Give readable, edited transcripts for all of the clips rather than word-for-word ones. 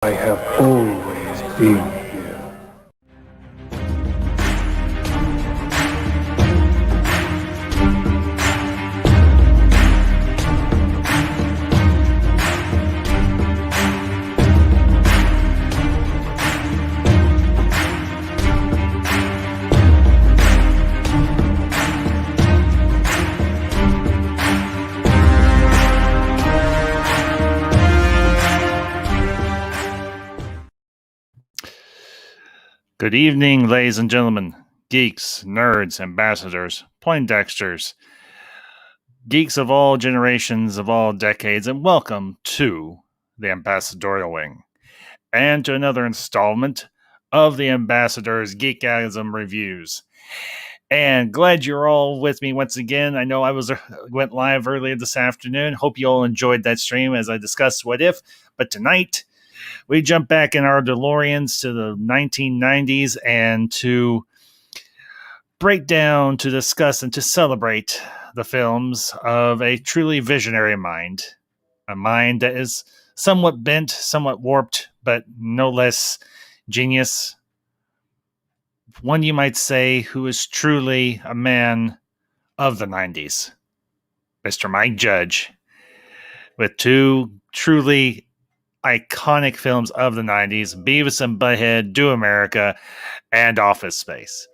I have always been here. Good evening, ladies and gentlemen, geeks, nerds, ambassadors, Poindexters, geeks of all generations, of all decades, and welcome to the Ambassadorial Wing and to another installment of the Ambassador's GEEKASM reviews. And glad you're all with me once again. I know I went live earlier this afternoon. Hope you all enjoyed that stream as I discussed What If. But tonight, we jump back in our DeLoreans to the 1990s and to break down, to discuss, and to celebrate the films of a truly visionary mind. A mind that is somewhat bent, somewhat warped, but no less genius. One you might say who is truly a man of the 90s. Mr. Mike Judge. With two truly iconic films of the 90s, Beavis and Butthead, Do America, and Office Space.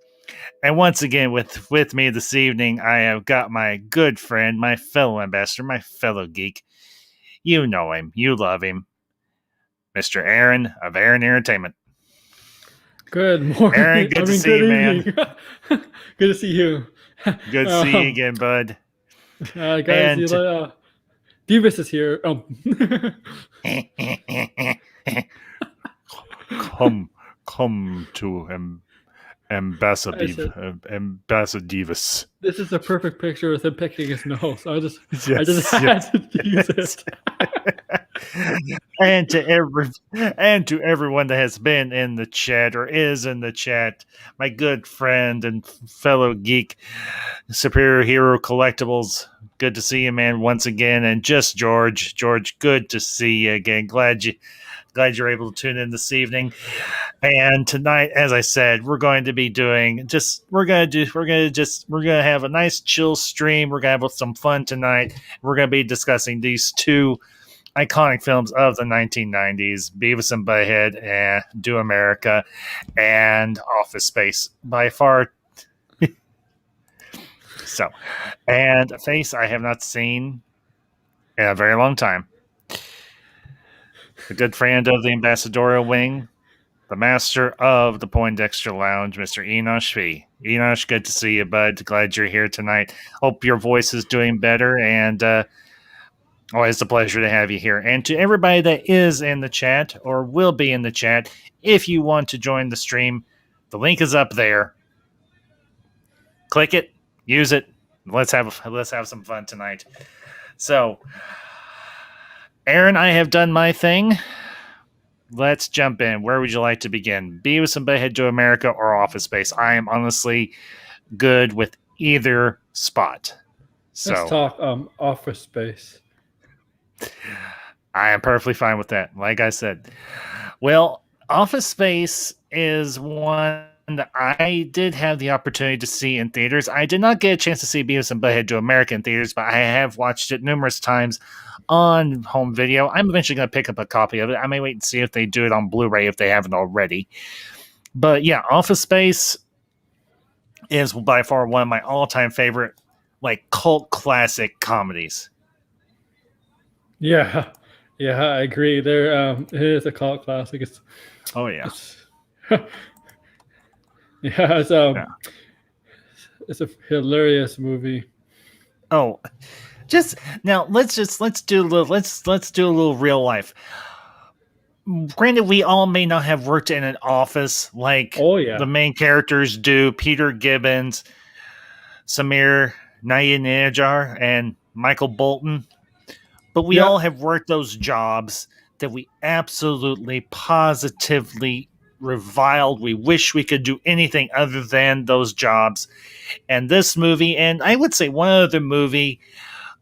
And once again, with me this evening, I have got my good friend, my fellow ambassador, my fellow geek. You know him. You love him. Mr. Aaron of Aaron Entertainment. Good morning. Aaron, good to see you, man. Good to see you. Good to see you again, bud. Guys, Beavis is here. Come to Ambassadivus. This is a perfect picture with him picking his nose. I just had to use it. and to everyone that has been in the chat or is in the chat, my good friend and fellow geek, Superior Hero Collectibles. Good to see you, man, once again. And just George, good to see you again. Glad you're able to tune in this evening. And tonight, as I said, we're going to be doing we're going to have a nice chill stream. We're going to have some fun tonight. We're going to be discussing these two iconic films of the 1990s, Beavis and Butthead and Do America and Office Space. By far. So, and a face I have not seen in a very long time. A good friend of the Ambassadorial Wing, the master of the Poindexter Lounge, Mr. Enosh V. Enosh, good to see you, bud. Glad you're here tonight. Hope your voice is doing better, and always a pleasure to have you here. And to everybody that is in the chat or will be in the chat, if you want to join the stream, the link is up there. Click it, use it. Let's have some fun tonight. So, Aaron, I have done my thing. Let's jump in. Where would you like to begin? Beavis and Butthead Do America or Office Space? I am honestly good with either spot. So let's talk Office Space. I am perfectly fine with that. Like I said. Well, Office Space is one that I did have the opportunity to see in theaters. I did not get a chance to see Beavis and Butthead Do America in theaters, but I have watched it numerous times on home video. I'm eventually going to pick up a copy of it. I may wait and see if they do it on Blu-ray if they haven't already. But yeah, Office Space is by far one of my all-time favorite, like, cult classic comedies. Yeah, I agree. It is a cult classic. It's a hilarious movie. Oh, let's do a little real life. Granted, we all may not have worked in an office like the main characters do. Peter Gibbons, Samir Nayanjar, and Michael Bolton. But we all have worked those jobs that we absolutely, positively reviled. We wish we could do anything other than those jobs. And this movie, and I would say one other movie,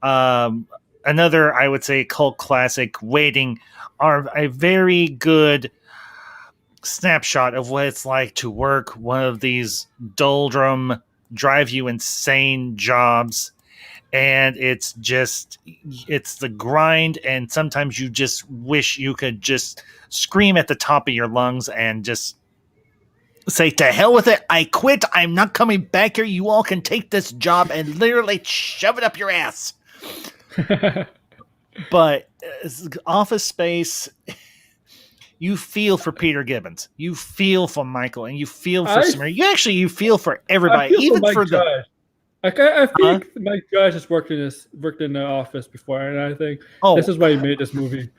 another, I would say, cult classic waiting are a very good snapshot of what it's like to work one of these doldrum, drive you insane jobs. And it's the grind, and sometimes you just wish you could just scream at the top of your lungs and just say, to hell with it, I quit, I'm not coming back here, you all can take this job, and literally shove it up your ass. But Office Space, you feel for Peter Gibbons, you feel for Michael, and you feel for Samir. You feel for everybody, even for the. I think Mike Judge has worked in the Office before, and I think this is why he made this movie.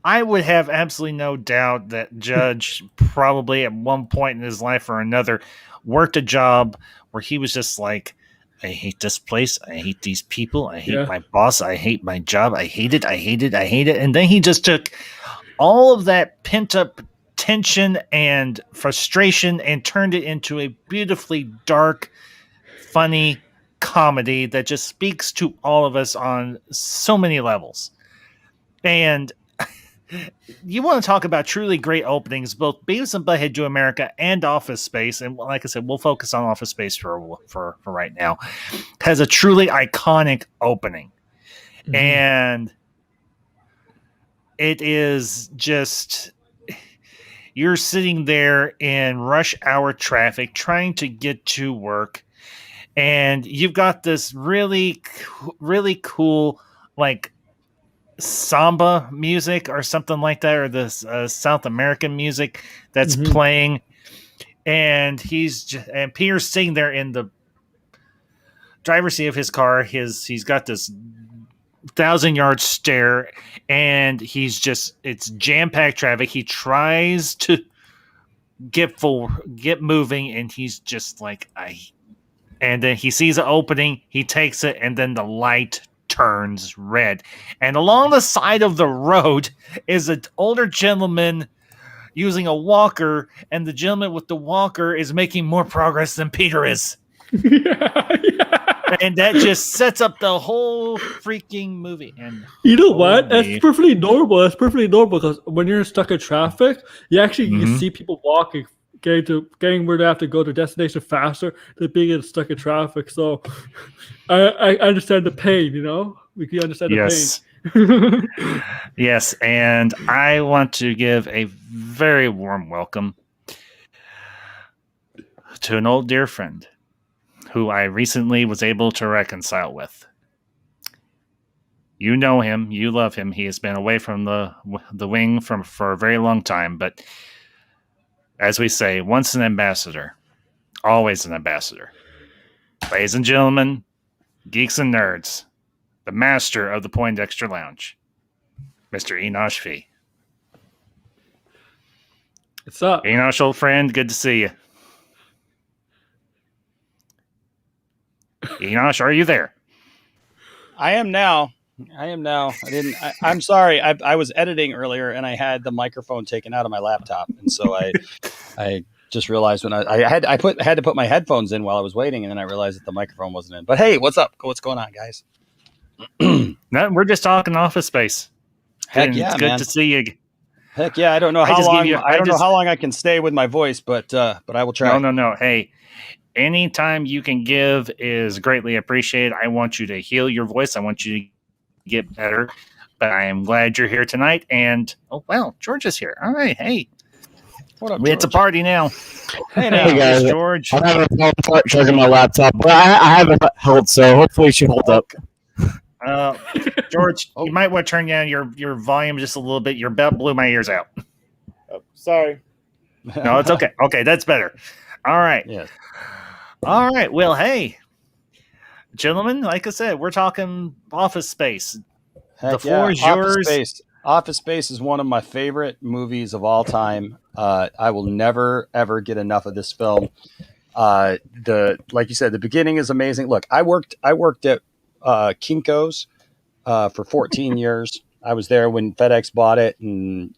I would have absolutely no doubt that Judge probably at one point in his life or another worked a job where he was just like, I hate this place, I hate these people, I hate my boss, I hate my job, I hate it. And then he just took all of that pent up tension and frustration and turned it into a beautifully dark, funny comedy that just speaks to all of us on so many levels. And you want to talk about truly great openings, both Beavis and Butthead Do America and Office Space, and like I said, we'll focus on Office Space for right now, has a truly iconic opening. Mm-hmm. And it is just, you're sitting there in rush hour traffic trying to get to work, and you've got this really, really cool, like, samba music or something like that, or this South American music that's playing, and Peter's sitting there in the driver's seat of his car. He's got this 1,000-yard stare, and it's jam-packed traffic. He tries to get moving, and he's just like, and then he sees an opening, he takes it, and then the light turns red, and along the side of the road is an older gentleman using a walker, and the gentleman with the walker is making more progress than Peter is. And that just sets up the whole freaking movie. And you know what? That's perfectly normal. Because when you're stuck in traffic, you can see people walking, getting where they have to go to destination faster than being stuck in traffic. So I understand the pain, we can understand the pain. Yes, and I want to give a very warm welcome to an old dear friend who I recently was able to reconcile with. You know him, you love him. He has been away from the wing for a very long time, but as we say, once an ambassador, always an ambassador. Ladies and gentlemen, geeks and nerds, the master of the Poindexter Lounge, Mr. Enosh V. What's up? Enosh, old friend, good to see you. Enosh, are you there? I am now. I'm sorry. I was editing earlier and I had the microphone taken out of my laptop, and so I just realized when I had to put my headphones in while I was waiting, and then I realized that the microphone wasn't in. But hey, what's up? What's going on, guys? No, we're just talking Office Space. Heck yeah, it's good to see you. Heck yeah! I don't know how long. I don't know how long I can stay with my voice, but I will try. No. Hey, anytime you can give is greatly appreciated. I want you to heal your voice. I want you to get better. But I am glad you're here tonight. And George is here. All right, hey. What up, it's a party now. Hey guys, George. I'm having a problem charging my laptop, but I haven't held, so hopefully it should hold up. George, you might want to turn down your volume just a little bit. Your belt blew my ears out. Oh, sorry. No, it's okay. Okay, that's better. All right. Yes. All right. Well, hey, gentlemen, like I said, we're talking Office Space. Heck the floor is yours. Office Space is one of my favorite movies of all time. I will never ever get enough of this film. Like you said, the beginning is amazing. Look, I worked at Kinko's for 14 years. I was there when FedEx bought it, and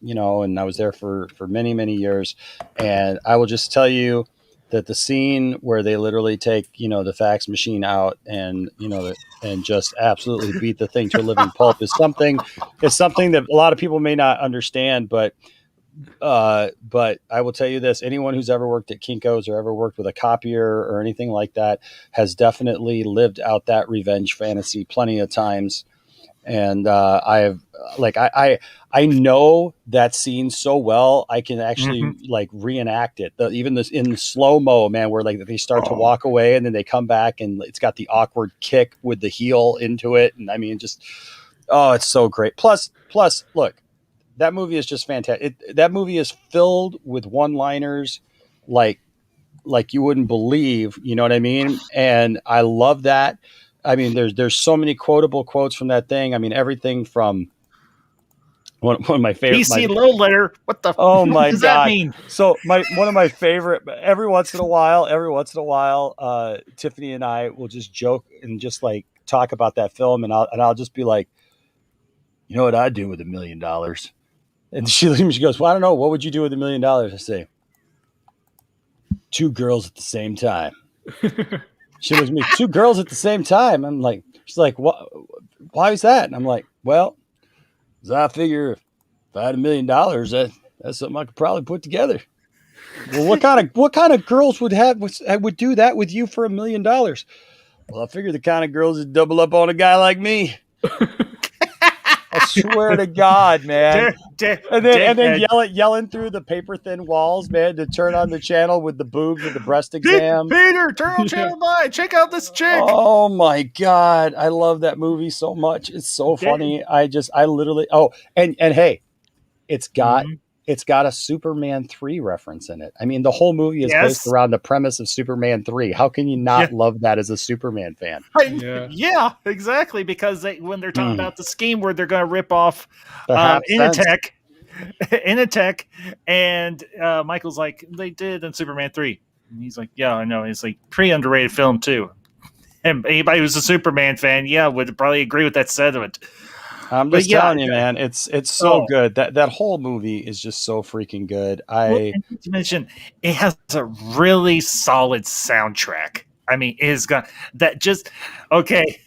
I was there for many, many years. And I will just tell you, that the scene where they literally take, the fax machine out and, and just absolutely beat the thing to a living pulp is something that a lot of people may not understand, but I will tell you this: anyone who's ever worked at Kinko's or ever worked with a copier or anything like that has definitely lived out that revenge fantasy plenty of times. And I know that scene so well, I can actually like reenact it. Even this in slow mo, man, where like they start to walk away and then they come back and it's got the awkward kick with the heel into it. And I mean, it's so great. Plus, look, that movie is just fantastic. That movie is filled with one-liners like you wouldn't believe, you know what I mean? And I love that. I mean, there's so many quotable quotes from that thing. I mean, everything from one of my favorite. PC low letter. What the? Oh my does God. that mean? So one of my favorite. Every once in a while, Tiffany and I will just joke and just like talk about that film, and I'll just be like, you know what I'd do with $1 million? And she goes, well, I don't know. What would you do with $1 million? I say, 2 girls at the same time. She looks at me, 2 girls at the same time. I'm like, she's like, what? Why is that? And I'm like, well, because I figure if I had $1 million, that's something I could probably put together. Well, what kind of girls would do that with you for $1 million? Well, I figure the kind of girls that double up on a guy like me. I swear to God, man. And then yelling through the paper thin walls, man, to turn on the channel with the boobs with the breast exam. Peter, turn on channel 9. Check out this chick. Oh my God. I love that movie so much. It's so funny. I literally, and hey, it's got a Superman 3 reference in it. I mean, the whole movie is based around the premise of Superman 3. How can you not love that as a Superman fan? Yeah, exactly. Because when they're talking about the scheme where they're going to rip off Initech, and Michael's like, they did in Superman 3. And he's like, yeah, I know. It's like pretty underrated film too. And anybody who's a Superman fan, would probably agree with that sentiment. I'm just telling you, man, it's so good. That whole movie is just so freaking good. To mention, it has a really solid soundtrack. I mean, it's got that just okay.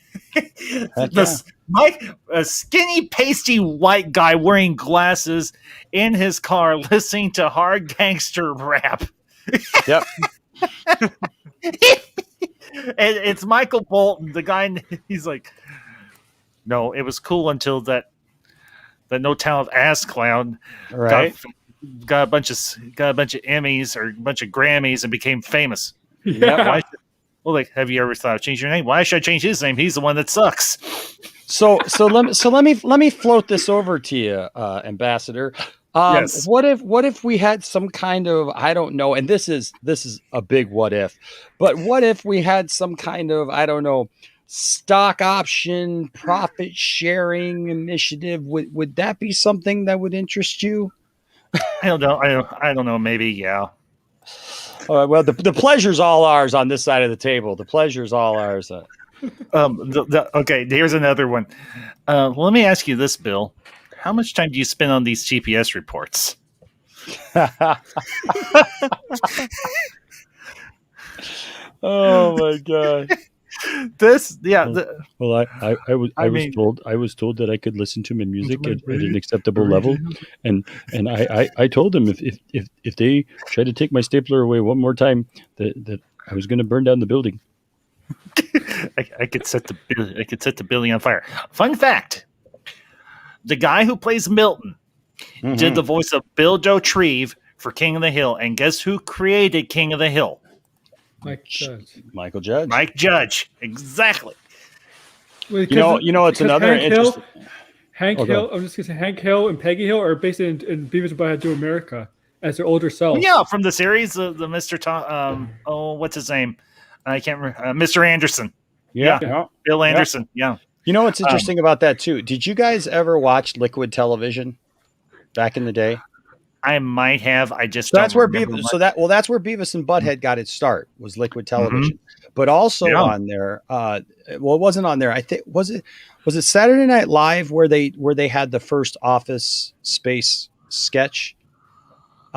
Mike, a skinny, pasty white guy wearing glasses in his car, listening to hard gangster rap. Yep. And it's Michael Bolton, the guy. He's like, no, it was cool until that no talent ass clown got a bunch of Emmys or a bunch of Grammys and became famous. Yeah. Have you ever thought of changing your name? Why should I change his name? He's the one that sucks. So let me float this over to you, Ambassador. Yes. What if we had some kind of, I don't know, and this is a big what if, but what if we had some kind of, I don't know, stock option profit sharing initiative? Would that be something that would interest you? I don't know. I don't know. Maybe, yeah. Well, the pleasure's all ours on this side of the table. The pleasure's all ours. Okay, here's another one. Let me ask you this, Bill. How much time do you spend on these GPS reports? Oh my God. Well, I was told that I could listen to my music at an acceptable level, and I told them if they try to take my stapler away one more time, that I was going to burn down the building. I could set the building on fire. Fun fact: the guy who plays Milton did the voice of Bill Joe Treve for King of the Hill, and guess who created King of the Hill? Michael Judge. Mike Judge. Exactly. It's another interesting. Hank Hill. I'm just gonna say Hank Hill and Peggy Hill are based in Beavis and Butthead Do America as their older selves. Yeah, from the series, the Mr. Tom. What's his name? I can't remember. Mr. Anderson. Yeah. Bill Anderson. Yeah. You know what's interesting about that too? Did you guys ever watch Liquid Television back in the day? I might have. I just that's where that's where Beavis and Butthead got its start, was Liquid Television. But also on there, it wasn't on there. I think was it Saturday Night Live where they had the first Office Space sketch?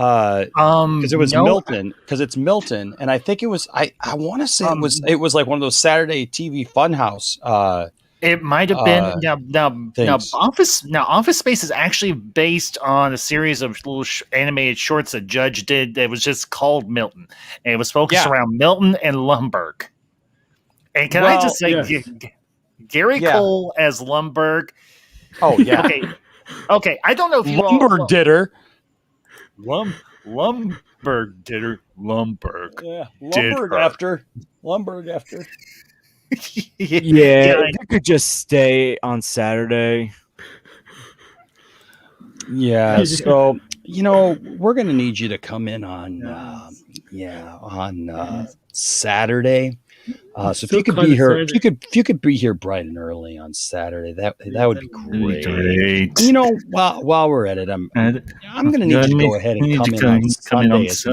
Because it was no, Milton. Because it's Milton, and I think it was. I want to say it was like one of those Saturday TV Funhouse. It might have been now. Things. Office Space is actually based on a series of little animated shorts that Judge did. That was just called Milton, and it was focused around Milton and Lumberg. And can I just say, Gary Cole as Lumberg? Oh yeah. Okay. I don't know if you Lumberg did her. Lumberg did her. Lumberg. Yeah. Lumberg after. Yeah, if you could just stay on Saturday. Yeah, so we're gonna need you to come in on Saturday. So if you could be here, if you could be here bright and early on Saturday, that would be great. While we're at it, I'm gonna need you to go ahead and come in on Sunday as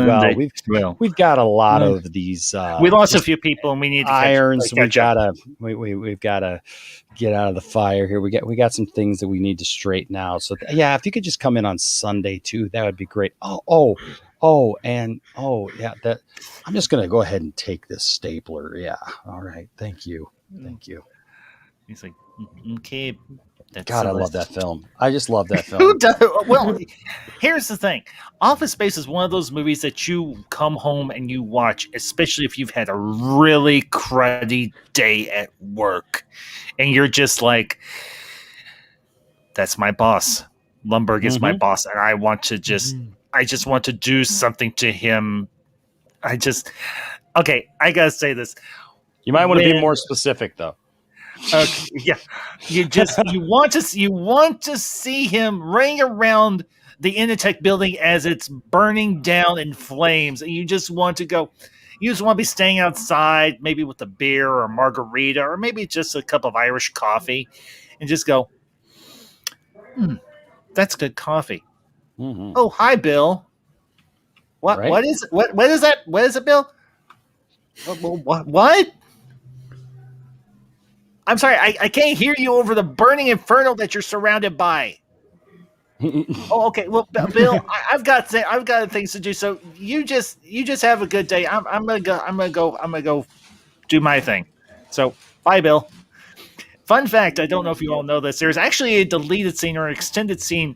well. We've got a lot of these. We lost a few people, and we need to irons. We've gotta get out of the fire here. We got some things that we need to straighten out. So if you could just come in on Sunday too, that would be great. That I'm just gonna go ahead and take this stapler. Yeah. All right. Thank you. He's like, okay. God, I love that film. I just love that film. Well, here's the thing. Office Space is one of those movies that you come home and you watch, especially if you've had a really cruddy day at work. And you're just like, that's my boss. Lumberg is my boss. And I want to I just want to do something to him. I gotta say this. You might want to be more specific, though. Okay, yeah, you want to see him running around the Initech building as it's burning down in flames, and you just want to be staying outside, maybe with a beer or a margarita, or maybe just a cup of Irish coffee, and just go, that's good coffee. Mm-hmm. Oh, hi, Bill. What? Right? What is that? What is it, Bill? What? I'm sorry, I can't hear you over the burning inferno that you're surrounded by. Oh, okay. Well, Bill, I've got things to do. So you just have a good day. I'm gonna go do my thing. So bye, Bill. Fun fact: I don't know if you all know this. There's actually a deleted scene or an extended scene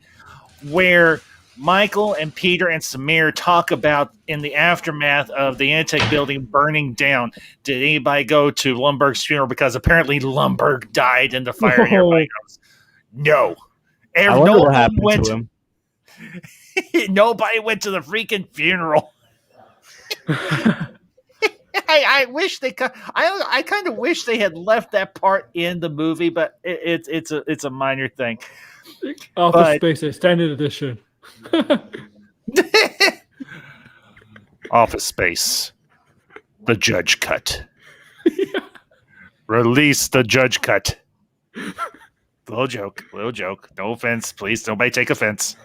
where Michael and Peter and Samir talk about in the aftermath of the Initech building burning down. Did anybody go to Lumberg's funeral? Because apparently Lumberg died in the fire. And everybody goes, no. I wonder what happened to him. Nobody went to the freaking funeral. I wish they. I kind of wish they had left that part in the movie, but it's a minor thing. Office Space Extended Edition. Office Space, the Judge Cut. Release the Judge Cut. Little joke. No offense, please. Nobody take offense.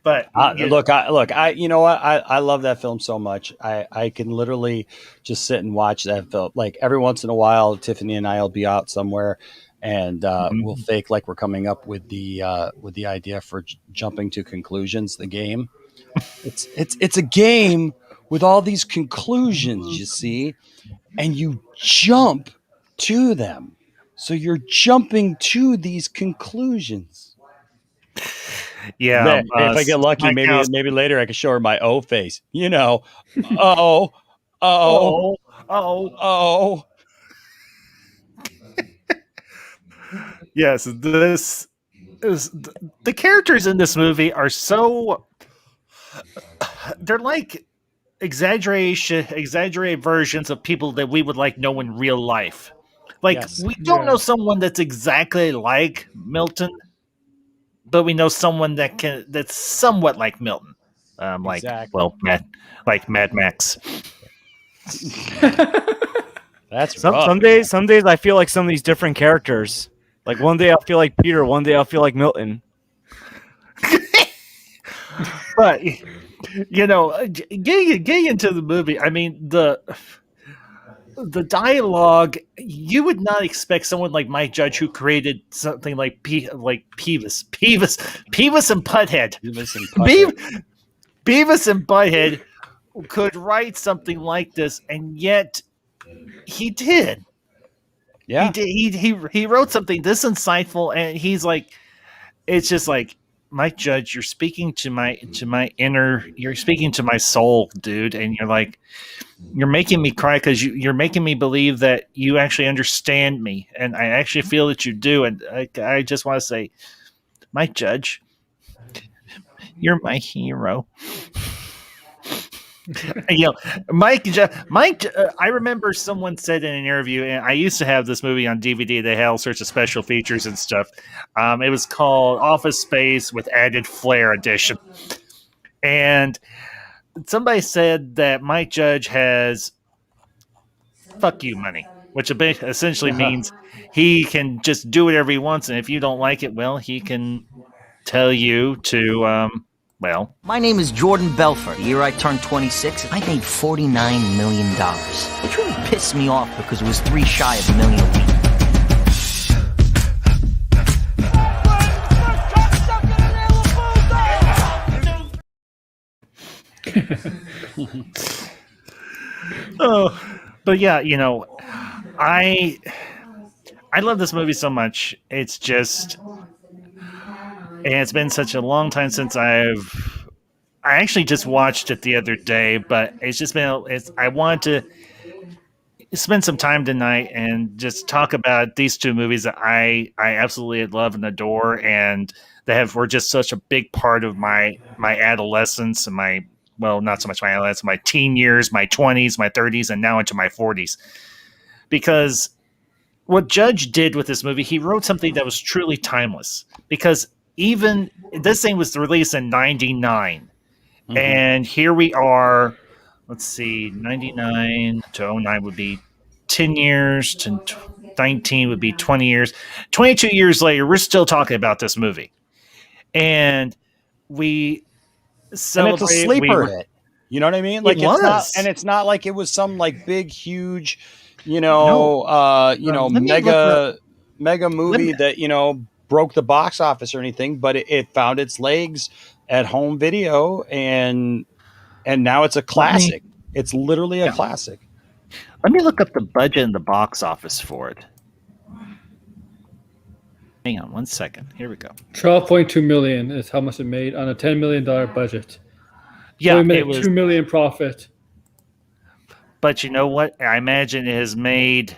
But look, I love that film so much. I can literally just sit and watch that film. Like every once in a while, Tiffany and I will be out somewhere, and we'll fake like we're coming up with the idea for jumping to conclusions. The game, it's a game with all these conclusions, you see, and you jump to them. So you're jumping to these conclusions. Yeah. If I get lucky, maybe later I can show her my O face. Oh. Yes, this is the characters in this movie are so they're like exaggerated versions of people that we would like know in real life. Like we don't know someone that's exactly like Milton, but we know someone that's somewhat like Milton. Like Mad Max. That's some days I feel like some of these different characters. Like one day I'll feel like Peter, one day I'll feel like Milton. But getting into the movie, I mean the dialogue, you would not expect someone like Mike Judge, who created something like Beavis and Butthead. Beavis and Butthead could write something like this, and yet he did. Yeah, he wrote something this insightful, and he's like, it's just like, Mike Judge, you're speaking to my inner, you're speaking to my soul, dude, and you're like, you're making me cry because you're making me believe that you actually understand me, and I actually feel that you do, and I just want to say, Mike Judge, you're my hero. Mike. I remember someone said in an interview, and I used to have this movie on DVD. They had all sorts of special features and stuff. It was called Office Space with Added Flair Edition, and somebody said that Mike Judge has "fuck you" money, which essentially means he can just do whatever he wants, and if you don't like it, well, he can tell you to. Well, my name is Jordan Belfort. The year I turned 26, I made $49 million, which really pissed me off because it was 3 shy of $1 million a week. But yeah, I love this movie so much. It's just, and it's been such a long time since I actually just watched it the other day, but it's just been, I wanted to spend some time tonight and just talk about these two movies that I absolutely love and adore, and that were just such a big part of my adolescence and not so much my adolescence, my teen years, my 20s, my 30s, and now into my 40s. Because what Judge did with this movie, he wrote something that was truly timeless. Because even this thing was released in 99. Mm-hmm. And here we are, let's see, 99 to 09 would be 10 years, to 19 would be 20 years. 22 years later, we're still talking about this movie. And we celebrate. And it's a sleeper hit. You know what I mean? Like, it's not like it was some like big, huge, mega movie that, broke the box office or anything, but it found its legs at home video, and now it's a classic. It's literally a classic. Let me look up the budget and the box office for it. Hang on 1 second. Here we go. 12.2 million is how much it made on a $10 million budget. Yeah, so it made $2 million profit. But you know what? I imagine it has made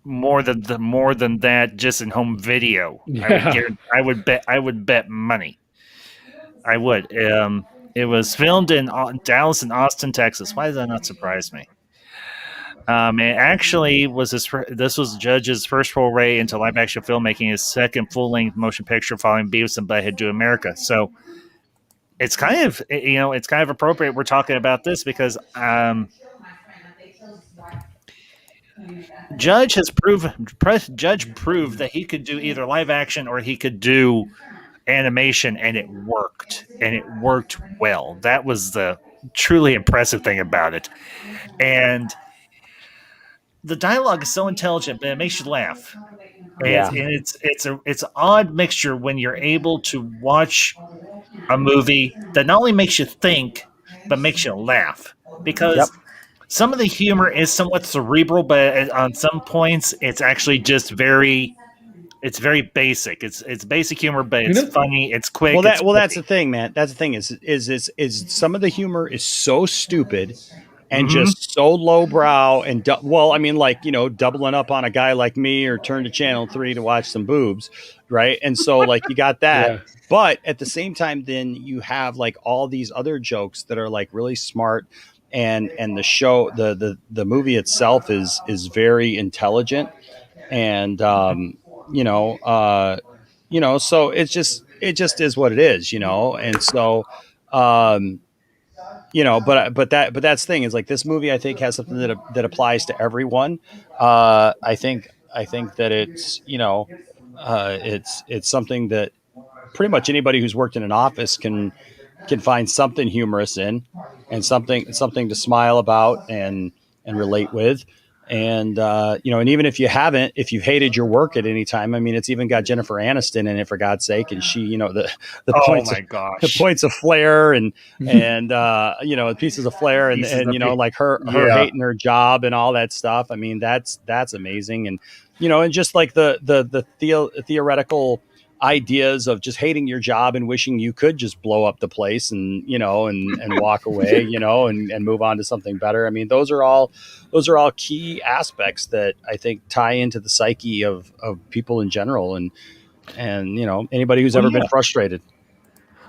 more than that just in home video. Yeah. I would bet money. I would. It was filmed in Dallas and Austin, Texas. Why does that not surprise me? It actually was this was Judge's first foray into live action filmmaking, his second full length motion picture following Beavis and Butthead Do America. So it's kind of appropriate we're talking about this because Judge proved that he could do either live action or he could do animation, and it worked well. That was the truly impressive thing about it. And the dialogue is so intelligent, but it makes you laugh. Yeah. And it's an odd mixture when you're able to watch a movie that not only makes you think, but makes you laugh. Because some of the humor is somewhat cerebral, but on some points, it's actually just very basic. It's basic humor, but it's funny. It's quick. Well, that's the thing, man. That's the thing is some of the humor is so stupid and just so lowbrow and doubling up on a guy like me or turn to channel 3 to watch some boobs, right? And so like you got that, yeah. But at the same time, then you have like all these other jokes that are like really smart, and the show, the movie itself is very intelligent, and so it just is what it is, and so. But that's the thing is like this movie I think has something that applies to everyone. I think that it's it's something that pretty much anybody who's worked in an office can can find something humorous in, and something to smile about and relate with. And and even if you've hated your work at any time, I mean, it's even got Jennifer Aniston in it, for God's sake, and she, the points of flair and pieces of flair and like her hating her job and all that stuff. I mean, that's amazing, and and just like the theoretical ideas of just hating your job and wishing you could just blow up the place and and walk away, and move on to something better. I mean, those are all key aspects that I think tie into the psyche of people in general, and anybody who's ever been frustrated.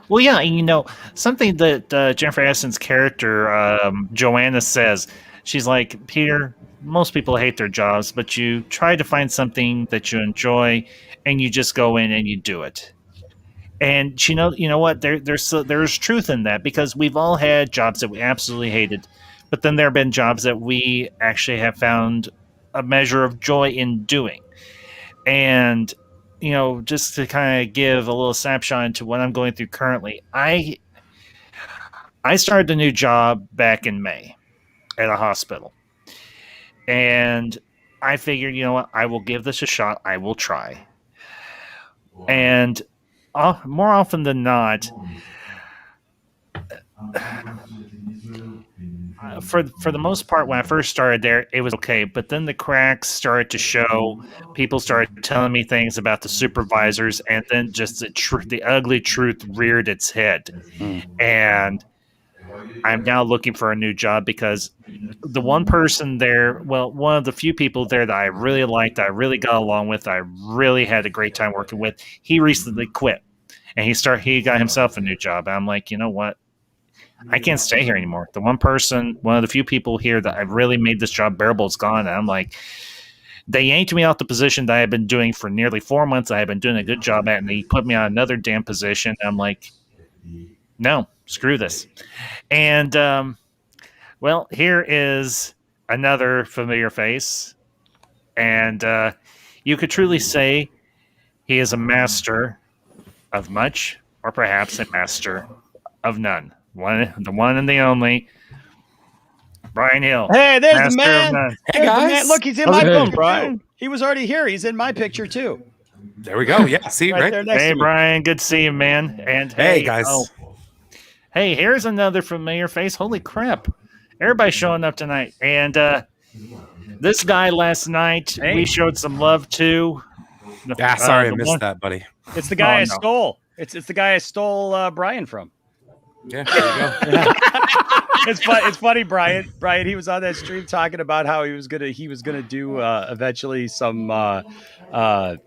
Well, yeah, and something that Jennifer Aniston's character Joanna says, she's like, Peter, most people hate their jobs, but you try to find something that you enjoy, and you just go in and you do it. And you know what? There's truth in that, because we've all had jobs that we absolutely hated, but then there have been jobs that we actually have found a measure of joy in doing. And just to kind of give a little snapshot into what I'm going through currently, I started a new job back in May at a hospital. And I figured, what, I will give this a shot. I will try. And more often than not, for the most part, when I first started there, it was okay. But then the cracks started to show. People started telling me things about the supervisors, and then just the ugly truth reared its head. And I'm now looking for a new job, because the one person there, one of the few people there that I really liked, I really got along with, I really had a great time working with, he recently quit, and he got himself a new job. And I'm like, you know what? I can't stay here anymore. The one of the few people here that I've really made this job bearable is gone. And I'm like, they yanked me off the position that I had been doing for nearly 4 months. I had been doing a good job at, and they put me on another damn position. And I'm like, no, screw this. And, here is another familiar face. And you could truly say he is a master of much, or perhaps a master of none. The one and the only Brian Hill. Hey, there's the man. Hey, guys. Man. Look, he's in my picture, Brian. He was already here. He's in my picture, too. There we go. Yeah, see, right there next Hey, to me. Brian. Good to see you, man. And hey guys. Hey, here's another familiar face. Holy crap. Everybody's showing up tonight. And this guy last night, we showed some love to. Yeah, sorry I missed that, buddy. It's the guy I stole. It's the guy I stole Brian from. Yeah, there you go. It's funny, Brian. He was on that stream talking about how he was gonna do eventually some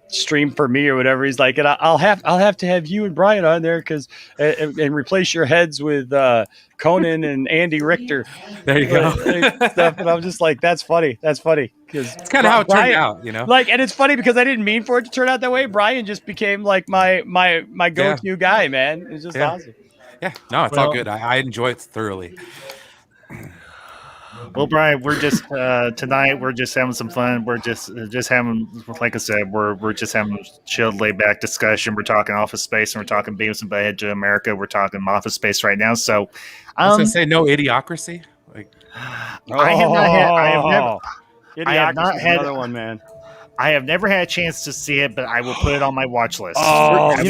stream for me or whatever. He's like, and I'll have to have you and Brian on there and replace your heads with Conan and Andy Richter. There you go. Stuff. And I'm just like, that's funny. That's funny, because it's kind of how it turned out, Like, and it's funny because I didn't mean for it to turn out that way. Brian just became like my go-to guy, man. It's just awesome. Yeah, no, it's all good. I enjoy it thoroughly. Well, Brian, we're just tonight. We're just having some fun. We're just having, like I said, we're just having a chilled, laid back discussion. We're talking Office Space, and we're talking Beavis and Butthead to America. We're talking Office Space right now. So, I was gonna say no Idiocracy. Like, I have not had another one, man. I have never had a chance to see it, but I will put it on my watch list. Oh, we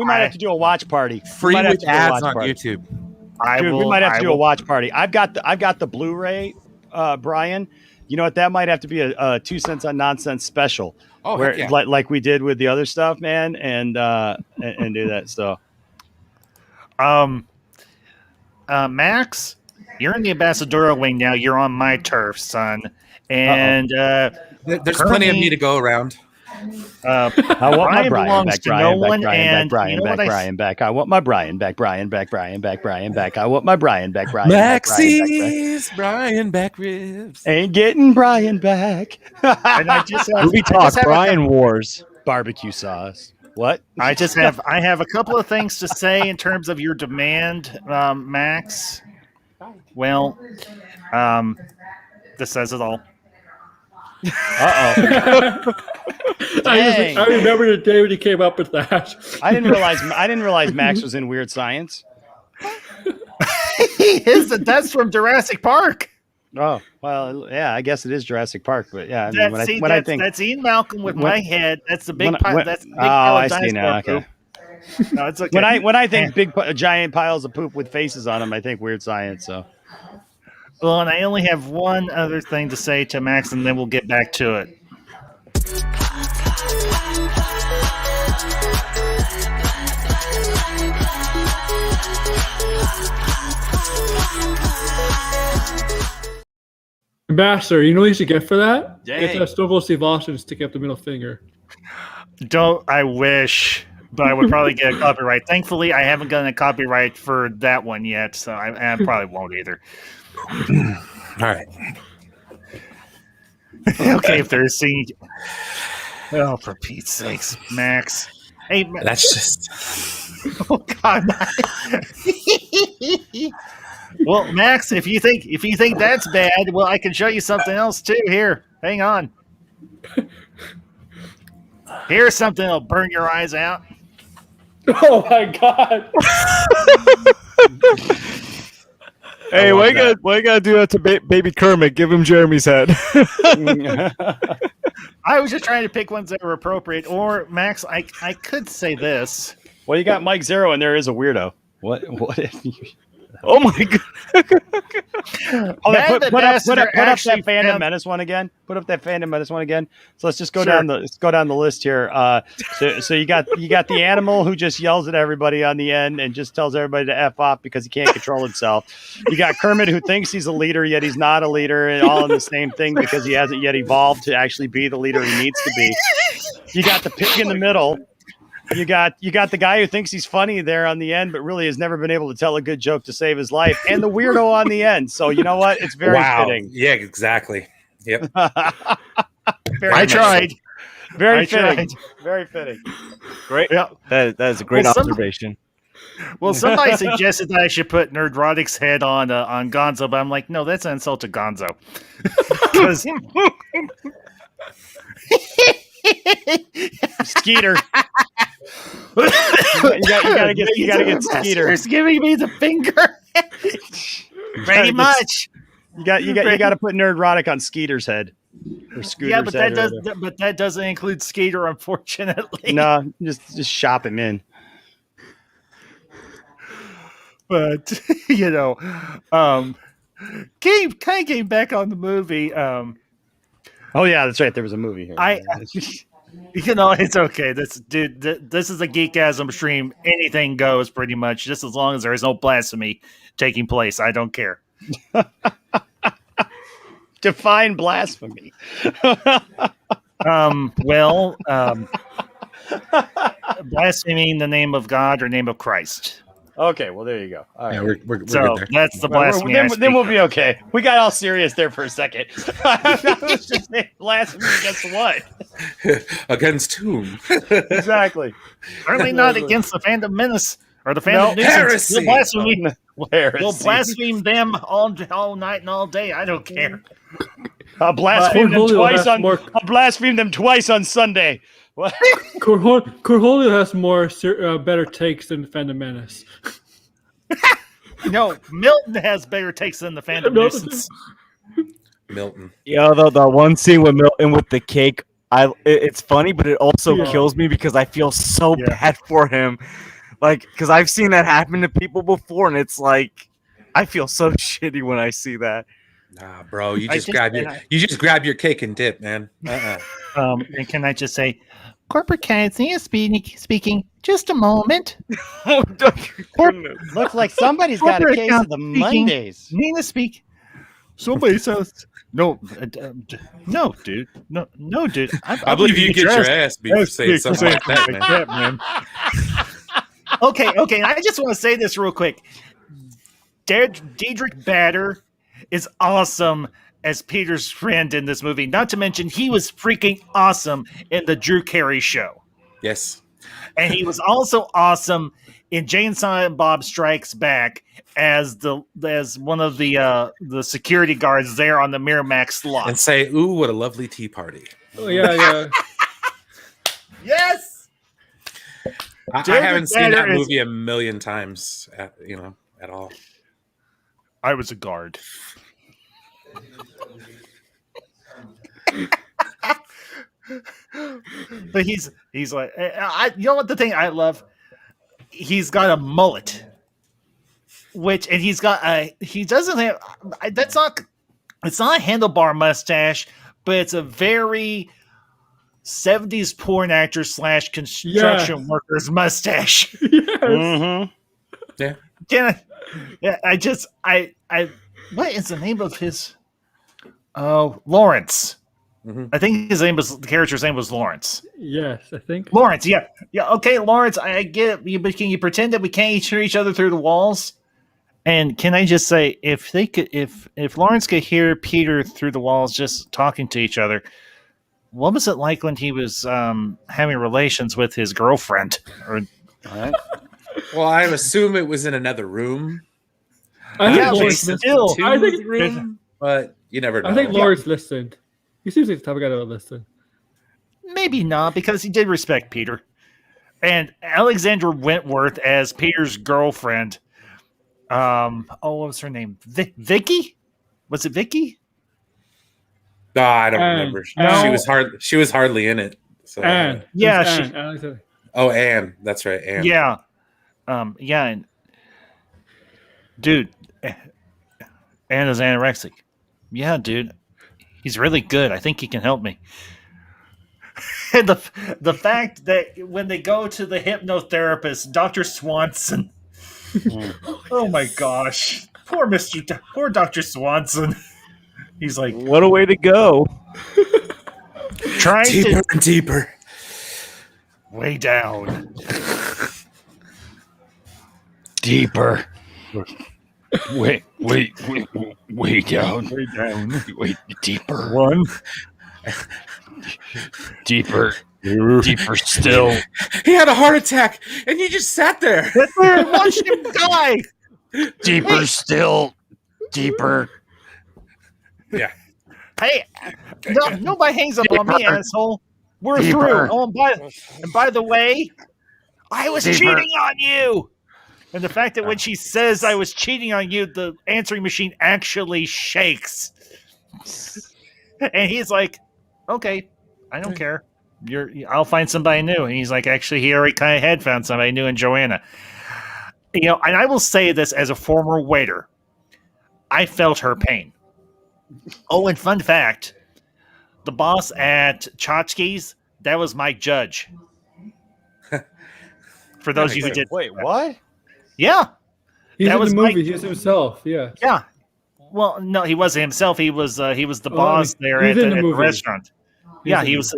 might have to do a watch party. Free with ads on YouTube. We might have to do a watch party. I've got the Blu-ray, Brian. You know what? That might have to be a 2 cents on nonsense special. Oh, where like we did with the other stuff, man, and do that stuff. Max, you're in the ambassadorial wing now. You're on my turf, son, and. There's plenty of me to go around. I want my Brian back, Brian back. I want my Brian back, Brian back. I want my Brian back, Brian. Maxie's Brian back ribs. Ain't getting Brian back. And I just have, Movie talk, Brian Wars. Barbecue sauce. What? I have a couple of things to say in terms of your demand, Max. Well, this says it all. I remember the day when he came up with that. I didn't realize Max was in Weird Science. That's from Jurassic Park. Oh well, yeah. I guess it is Jurassic Park, but yeah. I mean, That's Ian Malcolm with my head. That's the big pile. That's the big oh, pile of I see now. dinosaur Okay. poop. No, it's okay. When I think giant piles of poop with faces on them, I think Weird Science. So. Well, and I only have one other thing to say to Max, and then we'll get back to it. Ambassador, you know what you should get for that? Dang. Get that Stone Cold Steve Austin and stick up the middle finger. I wish, but I would probably get a copyright. Thankfully, I haven't gotten a copyright for that one yet, so I probably won't either. All right. Okay, if there's scene. Oh, for Pete's sakes, Max. Hey, That's just. Oh God. Well, Max, if you think that's bad, well, I can show you something else too. Here, hang on. Here's something that'll burn your eyes out. Oh my God! Hey, why you gotta do that to baby Kermit? Give him Jeremy's head. I was just trying to pick ones that were appropriate. Or Max, I could say this. Well, you got Mike Zero, and there is a weirdo. What if you? Oh my God! Put up that Phantom Menace one again. Put up that Phantom Menace one again. So let's just go down the list here. So you got the animal who just yells at everybody on the end and just tells everybody to F off because he can't control himself. You got Kermit who thinks he's a leader yet he's not a leader, and all in the same thing because he hasn't yet evolved to actually be the leader he needs to be. You got the pig in the middle. You got the guy who thinks he's funny there on the end, but really has never been able to tell a good joke to save his life, and the weirdo on the end. So you know what? It's very fitting. Yeah, exactly. Yep. I tried. Very fitting. Very fitting. Great. Yeah. That is a great observation. Well, somebody suggested that I should put Nerdrotic's head on Gonzo, but I'm like, no, that's an insult to Gonzo. Because Skeeter. you gotta get Skeeter. He's giving me the finger. Pretty much. You got to put Nerdrotic on Skeeter's head. Or Scooter's yeah, but head that doesn't include Skeeter, unfortunately. No, just shop him in. But came back on the movie. Oh yeah, that's right. There was a movie here. It's okay. This is a GEEKASM stream. Anything goes pretty much, just as long as there is no blasphemy taking place. I don't care. Define blasphemy. Blaspheming the name of God or name of Christ. Okay, well there you go. All right. Yeah, we're so good there. that's the blasphemy. Then we'll be okay. We got all serious there for a second. I was just saying blasphemy against what? Against whom? Exactly. Certainly not against the Phantom Menace or the Phantom Nuisance. Heresy. We'll blaspheme them all night and all day. I don't care. I'll blaspheme them twice on Sunday. What? Cornholio has more better takes than Phantom Menace. No, Milton has better takes than the Phantom Nuisance. Milton. Yeah, the one scene with Milton with the cake, it's funny, but it also kills me because I feel so bad for him. Like, because I've seen that happen to people before, and it's like, I feel so shitty when I see that. Nah, bro, you just grab your cake and dip, man. And can I just say, Corporate Kazia speaking. Just a moment. Looks like somebody's got a case of the Mondays. Nina speak. Somebody says no, no, dude, no, dude. I believe you get your ass beat for saying something like that, man. Okay. I just want to say this real quick. Diedrich Bader is awesome as Peter's friend in this movie. Not to mention, he was freaking awesome in the Drew Carey Show. Yes. And he was also awesome in Jay and Silent Bob Strikes Back as one of the security guards there on the Miramax lot. And say, ooh, what a lovely tea party. Oh, yeah. Yes! I haven't seen that movie a million times, at all. I was a guard. But he's like, you know what the thing I love? He's got a mullet, and he doesn't have, it's not a handlebar mustache, but it's a very 70s porn actor / construction worker's mustache. Yes. Mm-hmm. What is the name of his? Oh, Lawrence. Mm-hmm. I think the character's name was Lawrence. Yes, I think. Lawrence, yeah. Okay, Lawrence, I get it. But can you pretend that we can't hear each other through the walls? And can I just say, if Lawrence could hear Peter through the walls just talking to each other, what was it like when he was having relations with his girlfriend? Well, I assume it was in another room. I think but you never know. I think Lawrence listened. He seems like the type of guy that would listen. Maybe not, because he did respect Peter. And Alexandra Wentworth as Peter's girlfriend. What was her name? Vicky? Was it Vicky? No, I don't remember. She was hardly in it. So. Anne. Anne. Oh, Anne. That's right, Anne. Yeah. And dude, Anne is anorexic. Yeah, dude. He's really good. I think he can help me. And the fact that when they go to the hypnotherapist, Dr. Swanson. Oh my gosh. Poor Dr. Swanson. He's like, what a way to go. Trying deeper and deeper. Way down. Deeper. Wait down. Way down. Wait, deeper. One. Deeper. Deeper still. He had a heart attack, and you just sat there. Watched him die. Deeper still. Deeper. Yeah. Hey, nobody hangs up on me, asshole. We're through. Oh, and by the way, I was cheating on you. And the fact that when she says I was cheating on you, the answering machine actually shakes. And he's like, okay, I don't care. I'll find somebody new. And he's like, actually, he already kind of had found somebody new in Joanna. And I will say this as a former waiter. I felt her pain. Oh, and fun fact, the boss at Tchotchke's, that was Mike Judge. For those of you who did. Wait, what? Yeah. He's in the movie. He's himself. Yeah. Yeah. Well, no, he wasn't himself. He was the boss there at the restaurant. He was.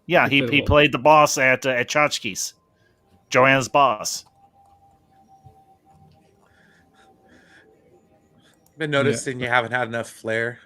Yeah, he played the boss at Tchotchke's. Joanna's boss. Been noticing you haven't had enough flair.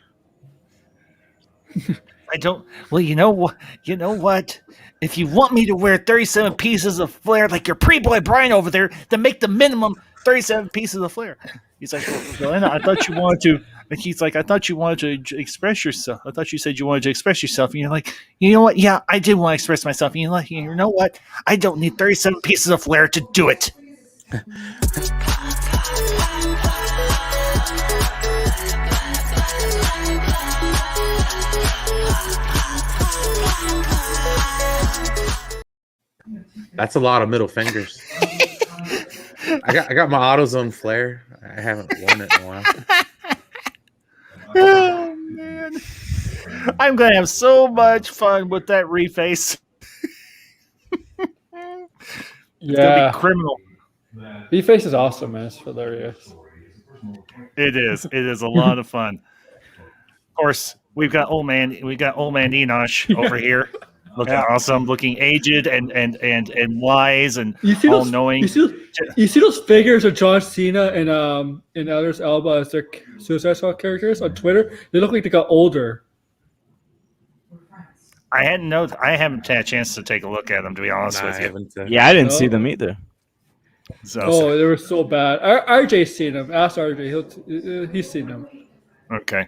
I don't. Well, you know what? If you want me to wear 37 pieces of flair like your pre-boy Brian over there, then make the minimum 37 pieces of flair. He's like, well, Joanna, I thought you wanted to. And he's like, I thought you wanted to express yourself. I thought you said you wanted to express yourself. And you're like, you know what? Yeah, I did want to express myself. And you're like, you know what? I don't need 37 pieces of flair to do it. That's a lot of middle fingers. I got my AutoZone flare. I haven't worn it in a while. Oh man, I'm gonna have so much fun with that reface. It's gonna be criminal. Reface is awesome, man. It's hilarious. It is. It is a lot of fun. Of course, we've got old man Enosh over here. Looking awesome, looking aged and wise and all knowing. You see those figures of John Cena and Idris Elba as their Suicide Squad characters on Twitter? They look like they got older. I haven't had a chance to take a look at them, to be honest with you. Yeah, I didn't see them either. So, they were so bad. RJ's seen them. Ask RJ. He's seen them. Okay.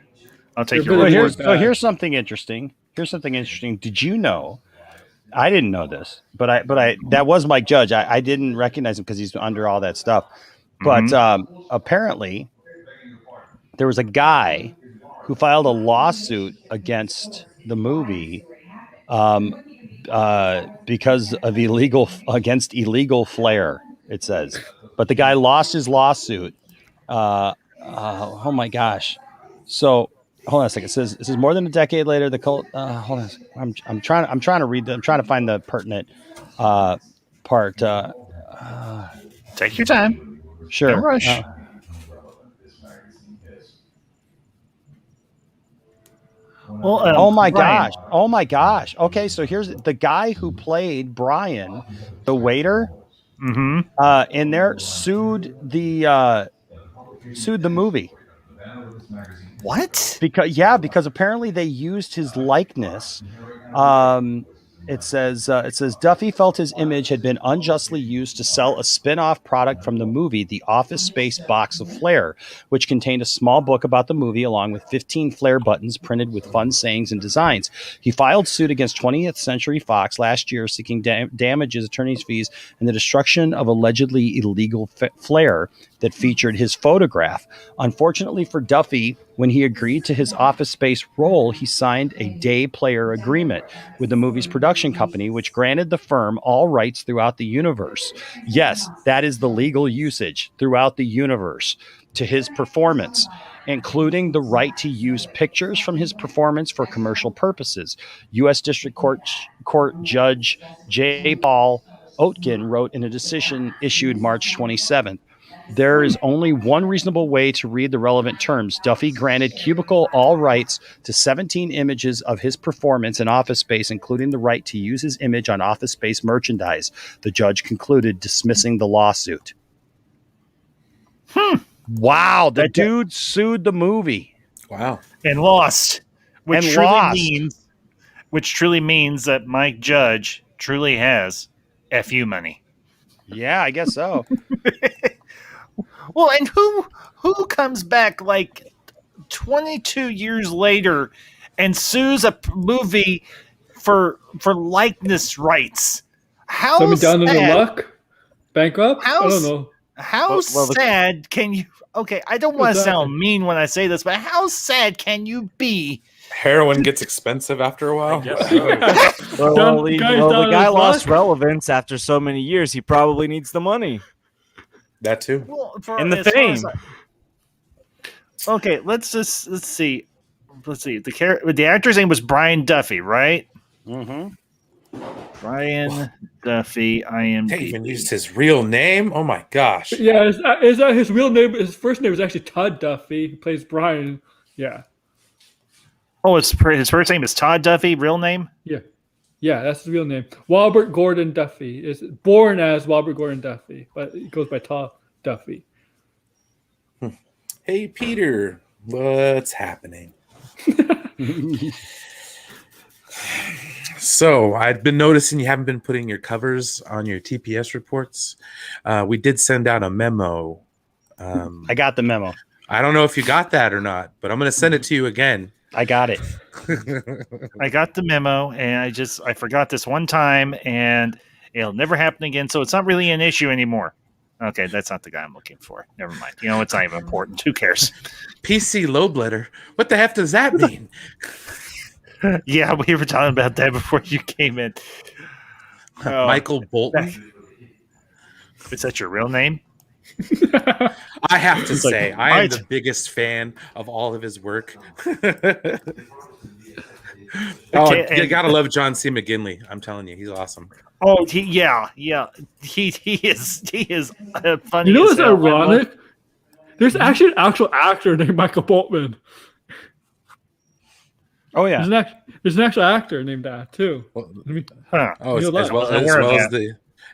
I'll take your word. Here's something interesting. Did you know? I didn't know this, but I that was Mike Judge. I didn't recognize him because he's under all that stuff. But apparently, there was a guy who filed a lawsuit against the movie because of illegal flair. It says, but the guy lost his lawsuit. Oh my gosh! So hold on a second. It says more than a decade later, the cult. Hold on. I'm trying to read. I'm trying to find the pertinent part. Take your time. Sure. Don't rush. Well, oh my gosh. Oh my gosh. Okay, so here's the guy who played Brian, the waiter. In there sued the movie. What? Because apparently they used his likeness. It says Duffy felt his image had been unjustly used to sell a spin-off product from the movie, The Office Space Box of Flair, which contained a small book about the movie along with 15 Flair buttons printed with fun sayings and designs. He filed suit against 20th Century Fox last year seeking damages, attorney's fees, and the destruction of allegedly illegal Flair that featured his photograph. Unfortunately for Duffy, when he agreed to his Office Space role, he signed a day player agreement with the movie's production company, which granted the firm all rights throughout the universe. Yes, that is the legal usage, throughout the universe, to his performance, including the right to use pictures from his performance for commercial purposes. U.S. District Court Judge J. Paul Oetken wrote in a decision issued March 27th. There is only one reasonable way to read the relevant terms. Duffy granted Cubicle all rights to 17 images of his performance in Office Space, including the right to use his image on Office Space merchandise. The judge concluded, dismissing the lawsuit. Wow, the dude sued the movie. Wow. And lost. Which truly means that Mike Judge truly has FU money. Yeah, I guess so. Well, and who comes back like 22 years later and sues a movie for likeness rights? How Something down in the luck? Bankrupt? I don't know. How sad can you... Okay, I don't want to sound mean when I say this, but how sad can you be? Heroin gets expensive after a while. The guy lost relevance after so many years. He probably needs the money. That too. Well, and the fame. Okay, let's see. The actor's name was Brian Duffy, right? Brian Duffy. IMDb. They even used his real name. Oh my gosh. Yeah, is that his real name? His first name is actually Todd Duffy. He plays Brian. Yeah. Oh, his first name is Todd Duffy. Real name? Yeah, that's his real name. Robert Gordon Duffy is born as Robert Gordon Duffy, but he goes by Todd Duffy. Hey, Peter, what's happening? So I've been noticing you haven't been putting your covers on your TPS reports. We did send out a memo. I got the memo. I don't know if you got that or not, but I'm going to send it to you again. I got it. I got the memo, and I forgot this one time, and it'll never happen again. So it's not really an issue anymore. Okay, that's not the guy I'm looking for. Never mind. You know, it's not even important. Who cares? PC load letter. What the heck does that mean? Yeah, we were talking about that before you came in. Michael Bolton. Is that your real name? I have to say, I am the biggest fan of all of his work. You gotta love John C. McGinley. I'm telling you, he's awesome. Oh, he is funny. You know what's ironic? There's actually an actual actor named Michael Bolton. Oh yeah, there's an actual actor named that too.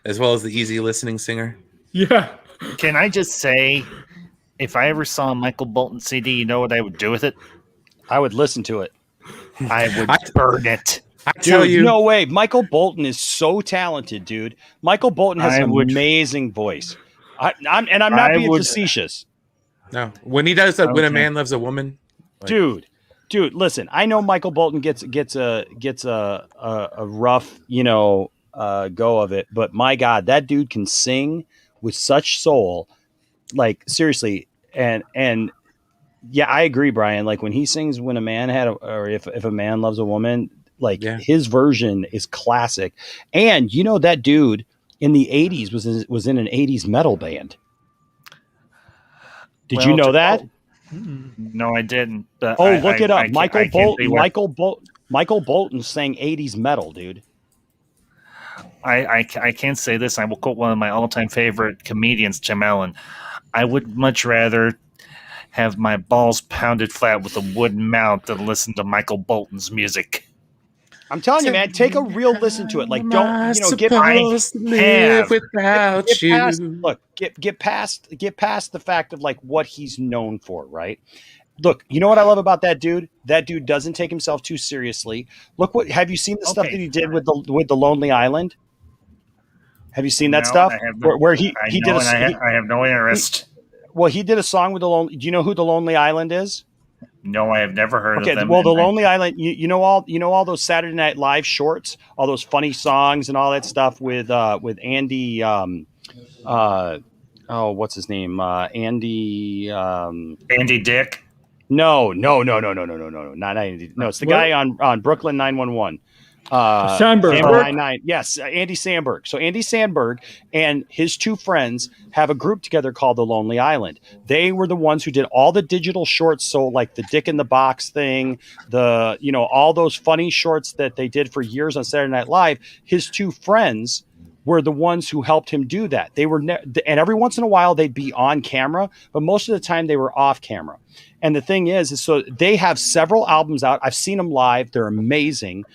As well as the easy listening singer. Yeah. Can I just say, if I ever saw a Michael Bolton CD, you know what I would do with it? I would listen to it. I would burn it. I tell you, no way. Michael Bolton is so talented, dude. Michael Bolton has an amazing voice. I'm not being facetious. No, when he does that, when a man loves a woman, dude, listen. I know Michael Bolton gets a rough, go of it, but my God, that dude can sing with such soul. like seriously, and yeah, I agree, Brian. Like when he sings "When a Man Had," or if a man loves a woman, like his version is classic. And you know that dude in the '80s was in an '80s metal band. Did you know that? No, I didn't. But look it up. Michael Bolton sang '80s metal, dude. I can't say this. I will quote one of my all-time favorite comedians, Jim Allen. I would much rather have my balls pounded flat with a wooden mount than listen to Michael Bolton's music. I'm telling you, man, take a real listen to it. Like, don't get past the fact of like what he's known for, right? Look, you know what I love about that dude? That dude doesn't take himself too seriously. Look, have you seen the stuff that he did with the Lonely Island? Have you seen that stuff? Where he did I have no interest. He did a song with the Lonely. Do you know who the Lonely Island is? No, I have never heard of them. Well, the Lonely Island, you know all those Saturday Night Live shorts, all those funny songs and all that stuff with Andy what's his name? Andy Andy Dick? No, not Andy. No, it's the guy on Brooklyn 911. Sandberg. Yes, Andy Samberg. So Andy Samberg and his two friends have a group together called the Lonely Island. They were the ones who did all the digital shorts. So like the Dick in the Box thing, all those funny shorts that they did for years on Saturday Night Live. His two friends were the ones who helped him do that. They were, and every once in a while they'd be on camera, but most of the time they were off camera. And the thing is so they have several albums out. I've seen them live. They're amazing.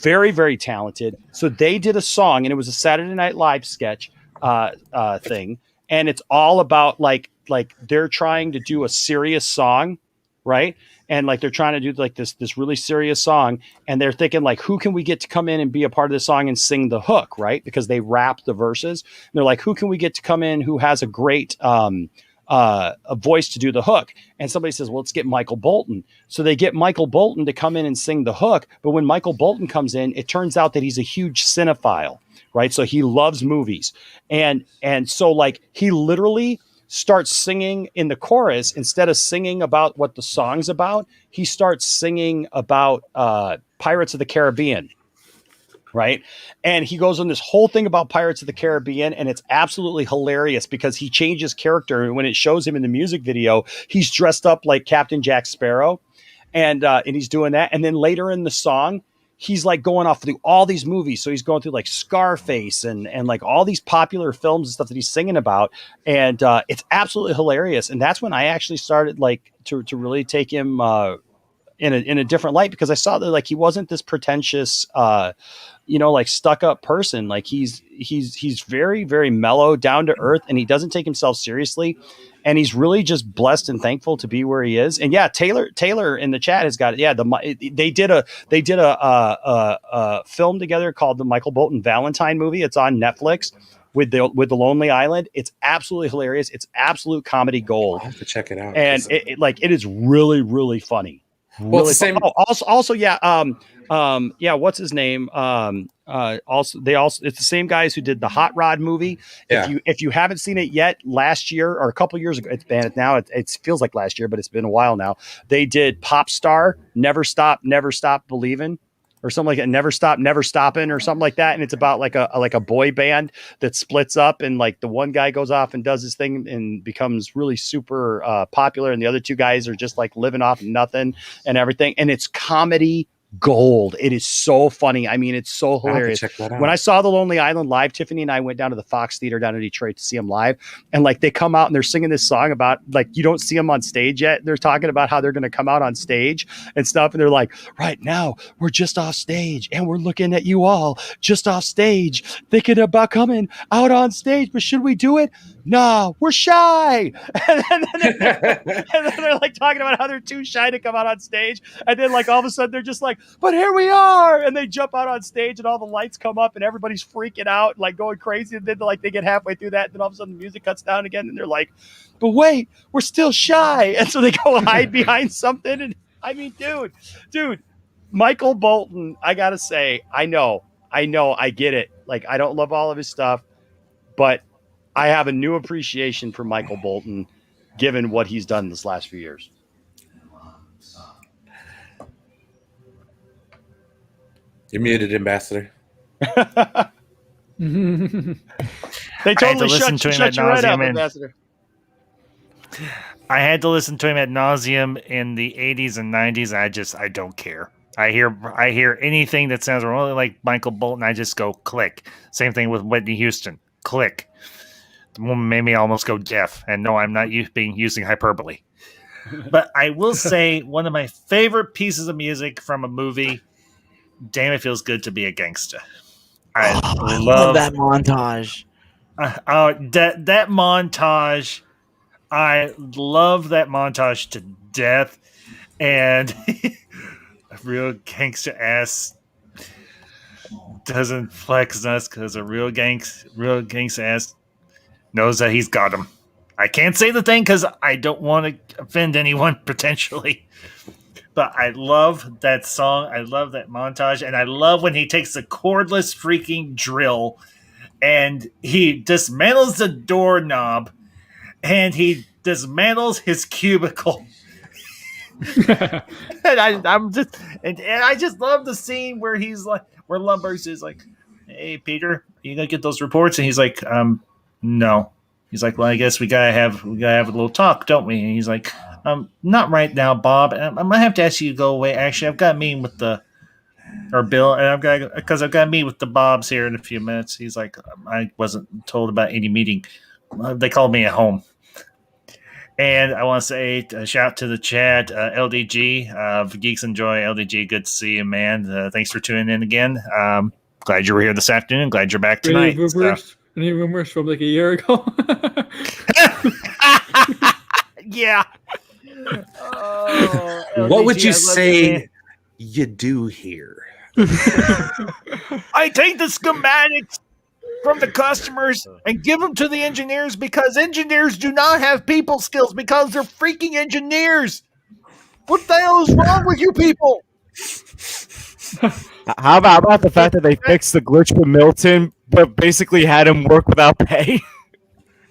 Very, very talented. So they did a song, and it was a Saturday Night Live sketch thing. And it's all about like they're trying to do a serious song, right? And like they're trying to do like this really serious song, and they're thinking like, who can we get to come in and be a part of the song and sing the hook, right? Because they rap the verses. And they're like, who can we get to come in who has a great a voice to do the hook? And somebody says, well, let's get Michael Bolton. So they get Michael Bolton to come in and sing the hook. But when Michael Bolton comes in, it turns out that he's a huge cinephile, right? So he loves movies. And so like he literally starts singing in the chorus. Instead of singing about what the song's about, he starts singing about Pirates of the Caribbean. Right. And he goes on this whole thing about Pirates of the Caribbean, and it's absolutely hilarious because he changes character. And when it shows him in the music video, he's dressed up like Captain Jack Sparrow, and he's doing that. And then later in the song, he's like going off through all these movies. So he's going through like Scarface and like all these popular films and stuff that he's singing about. And it's absolutely hilarious. And that's when I actually started like to really take him in a different light, because I saw that like he wasn't this pretentious like stuck up person. Like he's very, very mellow, down to earth, and he doesn't take himself seriously. And he's really just blessed and thankful to be where he is. And yeah, Taylor in the chat has got it. Yeah, they did a film together called the Michael Bolton Valentine movie. It's on Netflix with the Lonely Island. It's absolutely hilarious. It's absolute comedy gold. I'll have to check it out. And it is really, really funny. Well, really it's the same. Also, yeah. What's his name? It's the same guys who did the Hot Rod movie. Yeah. If you haven't seen it yet, last year or a couple years ago, it's banned now. It feels like last year, but it's been a while now. They did Pop Star, Never Stop Believing, or something like that. Never Stopping, or something like that. And it's about like a boy band that splits up, and like the one guy goes off and does his thing and becomes really super popular, and the other two guys are just like living off nothing and everything. And it's comedy gold. It is so funny. I mean, it's so hilarious. Check that out. When I saw the Lonely Island live, Tiffany and I went down to the Fox Theater down in Detroit to see them live, and like they come out and they're singing this song about like you don't see them on stage yet. They're talking about how they're going to come out on stage and stuff, and they're like, right now we're just off stage and we're looking at you all just off stage, thinking about coming out on stage, but should we do it? No, we're shy. And then they're like talking about how they're too shy to come out on stage. And then like all of a sudden they're just like, but here we are. And they jump out on stage and all the lights come up and everybody's freaking out, like going crazy. And then like they get halfway through that. And then all of a sudden the music cuts down again. And they're like, but wait, we're still shy. And so they go hide behind something. And I mean, dude, Michael Bolton, I got to say, I know, I get it. Like, I don't love all of his stuff, but I have a new appreciation for Michael Bolton, given what he's done this last few years. You're muted, Ambassador. They totally shut you right up, Ambassador. I had to listen to him ad nauseum in the 80s and 90s. I don't care. I hear anything that sounds remotely like Michael Bolton, I just go click. Same thing with Whitney Houston. Click. The woman made me almost go deaf. And no, I'm not using hyperbole. But I will say one of my favorite pieces of music from a movie, Damn It Feels Good to Be a Gangsta. I love that montage. That montage. I love that montage to death. And a real gangsta ass doesn't flex nuts because a real gangsta ass knows that he's got him. I can't say the thing because I don't want to offend anyone potentially. But I love that song. I love that montage. And I love when he takes the cordless freaking drill and he dismantles the doorknob and he dismantles his cubicle. And I just love the scene where he's like, where Lumbergh is like, "Hey Peter, are you gonna get those reports?" And he's like, "No." He's like, "Well, I guess we gotta have a little talk, don't we?" And he's like, "Not right now, Bob. I might have to ask you to go away. Actually, I've got a meeting with Bill, and I've got a meeting with the Bobs here in a few minutes." He's like, "I wasn't told about any meeting. They called me at home." And I want to say a shout out to the chat, LDG, Geeks Enjoy, LDG, good to see you, man. Thanks for tuning in again. Glad you were here this afternoon. Glad you're back tonight. Any rumors from like a year ago? Yeah. Oh, what would you say you do here? I take the schematics from the customers and give them to the engineers because engineers do not have people skills because they're freaking engineers. What the hell is wrong with you people? How about the fact that they fixed the glitch with Milton, but basically had him work without pay?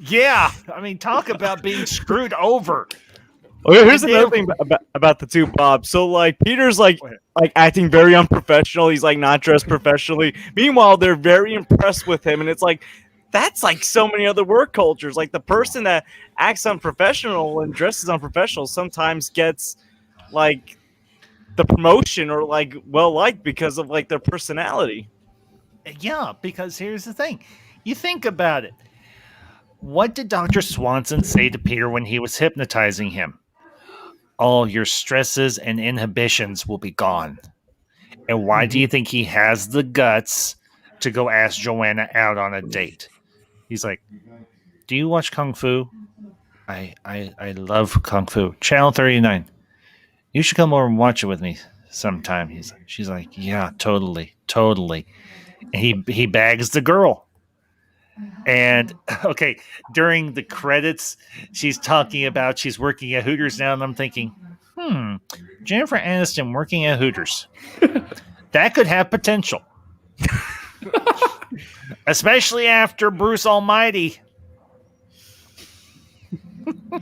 Yeah, I mean, talk about being screwed over. Okay, here's another thing about the two Bobs. So, like, Peter's like acting very unprofessional. He's like not dressed professionally. Meanwhile, they're very impressed with him, and it's like that's like so many other work cultures. Like the person that acts unprofessional and dresses unprofessional sometimes gets like the promotion or like well liked because of like their personality. Yeah, because here's the thing. You think about it. What did Dr. Swanson say to Peter when he was hypnotizing him? All your stresses and inhibitions will be gone. And why do you think he has the guts to go ask Joanna out on a date? He's like, "Do you watch Kung Fu? I love Kung Fu. Channel 39. You should come over and watch it with me sometime." She's like, "Yeah, totally. And he bags the girl. And okay, during the credits, she's talking about she's working at Hooters now, and I'm thinking, Jennifer Aniston working at Hooters. That could have potential. Especially after Bruce Almighty.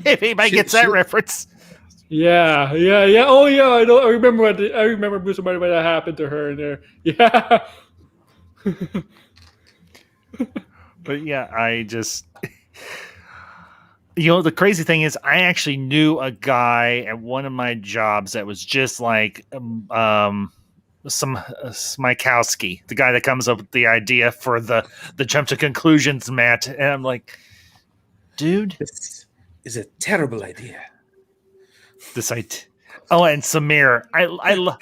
If anybody gets that reference. Yeah. Oh yeah, I know. I remember Bruce Almighty when that happened to her in there. Yeah. But yeah, I just, the crazy thing is I actually knew a guy at one of my jobs that was just like Smykowski, the guy that comes up with the idea for the jump to conclusions mat. And I'm like, dude, this is a terrible idea. Oh, and Samir. I love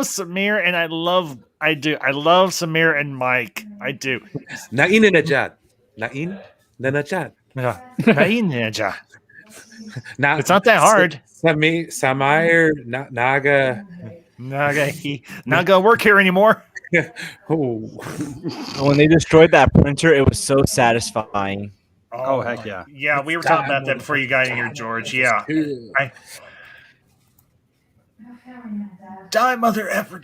Samir, and I love Samir and Mike. I do. Nain na najad. Nain na najad. Nain na najad. It's not that hard. Samir Naga. Not gonna work here anymore. Oh. When they destroyed that printer, it was so satisfying. Oh heck yeah. Yeah, we were talking about that before you got in here, George. Yeah. Die, mother effer,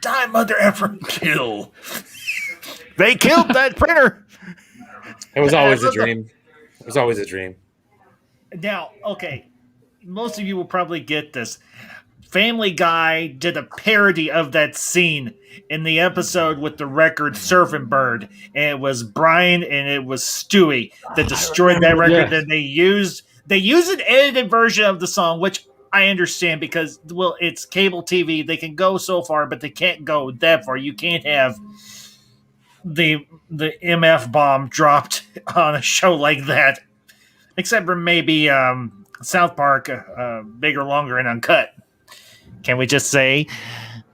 kill. They killed that printer. It was always a dream. It was always a dream. Now, okay, most of you will probably get this. Family Guy did a parody of that scene in the episode with the record Surfing Bird, and it was Brian and it was Stewie that destroyed that record. And they used an edited version of the song, which I understand because, well, it's cable TV. They can go so far, but they can't go that far. You can't have the MF bomb dropped on a show like that, except for maybe South Park, bigger, longer, and uncut. Can we just say,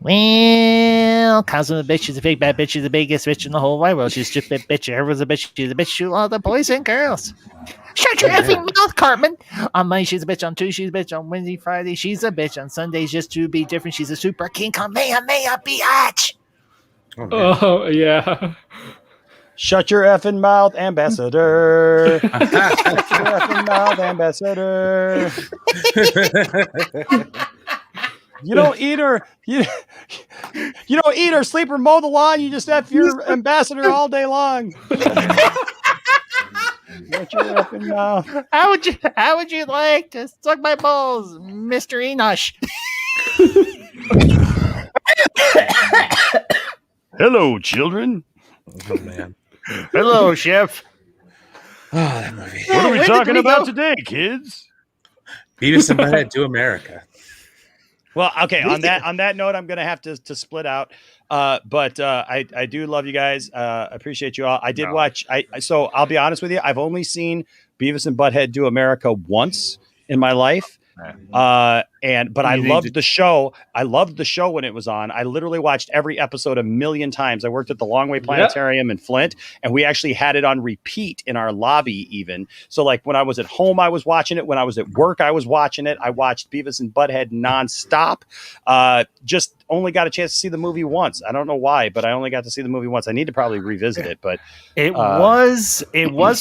well, Cosmo the bitch, she's a big bad bitch, she's the biggest bitch in the whole wide world. She's a stupid bitch, everyone's a bitch, she's a bitch to all the boys and girls. Shut your effing mouth, Cartman. On Monday, she's a bitch. On Tuesday, she's a bitch. On Wednesday, Friday, she's a bitch. On Sundays, just to be different, she's a super king. Kamehameha, biatch. Oh, yeah. Shut your effing mouth, ambassador. Shut your effing mouth, ambassador. You don't eat or you don't eat or sleep or mow the lawn. You just F your ambassador all day long. Shut your effing mouth. How would you like to suck my balls, Mr. Enosh? Hello, children. Oh man. Hello, Chef. Oh, that movie. What are we talking about today, kids? Beavis and Butthead to America. Well, okay. On that note, I'm gonna have to split out. But I do love you guys. Appreciate you all. I did watch. So I'll be honest with you. I've only seen Beavis and Butthead Do America once in my life. But I loved the show. I loved the show when it was on. I literally watched every episode a million times. I worked at the Longway Planetarium in Flint, and we actually had it on repeat in our lobby even. So like when I was at home, I was watching it. When I was at work, I was watching it. I watched Beavis and Butthead nonstop. Just only got a chance to see the movie once. I don't know why, but I only got to see the movie once. I need to probably revisit it, but it was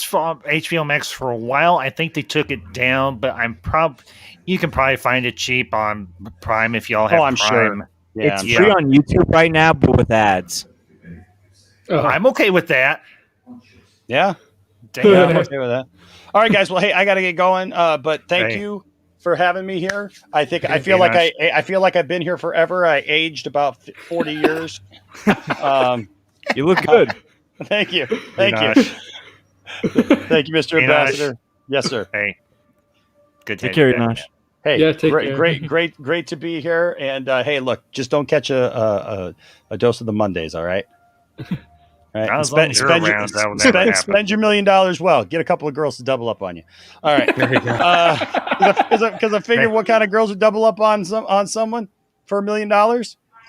from HBO Max for a while. I think they took it down, but you can probably find it cheap on Prime if y'all have Prime. Sure. Yeah, it's free on YouTube right now, but with ads. I'm okay with that. Yeah. I'm okay with that. All right, guys. Well, hey, I got to get going. But thank you for having me here. I feel like I've been here forever. I aged about 40 years. You look good. Thank you. Thank you, Mr. Ambassador. Yes, sir. Hey. Good. Take care, Enosh. Hey, great to be here. And hey, look, just don't catch a dose of the Mondays. All right. All right. Spend your $1 million well. Get a couple of girls to double up on you. All right. Because I figured what kind of girls would double up on someone for $1 million?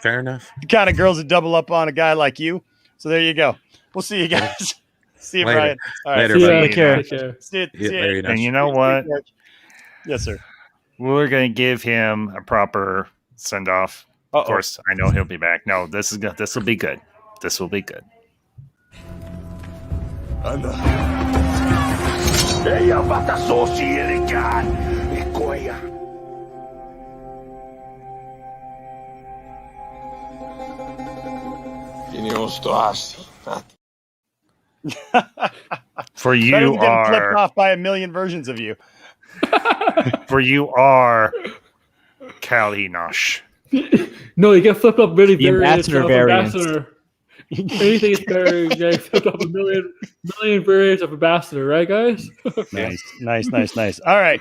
Fair enough. The kind of girls that double up on a guy like you. So there you go. We'll see you guys. See you, later. Brian. All right. Later, Take care. See you. And you know what? Yes, sir. We're going to give him a proper send off. Of course, I know he'll be back. No, this will be good. This will be good. For you are flipped off by a million versions of you. For you are Cal Enosh. No, you get flipped up really very ambassador variant. Anything is better. You get flipped up a million variants of ambassador, right, guys? Nice. All right.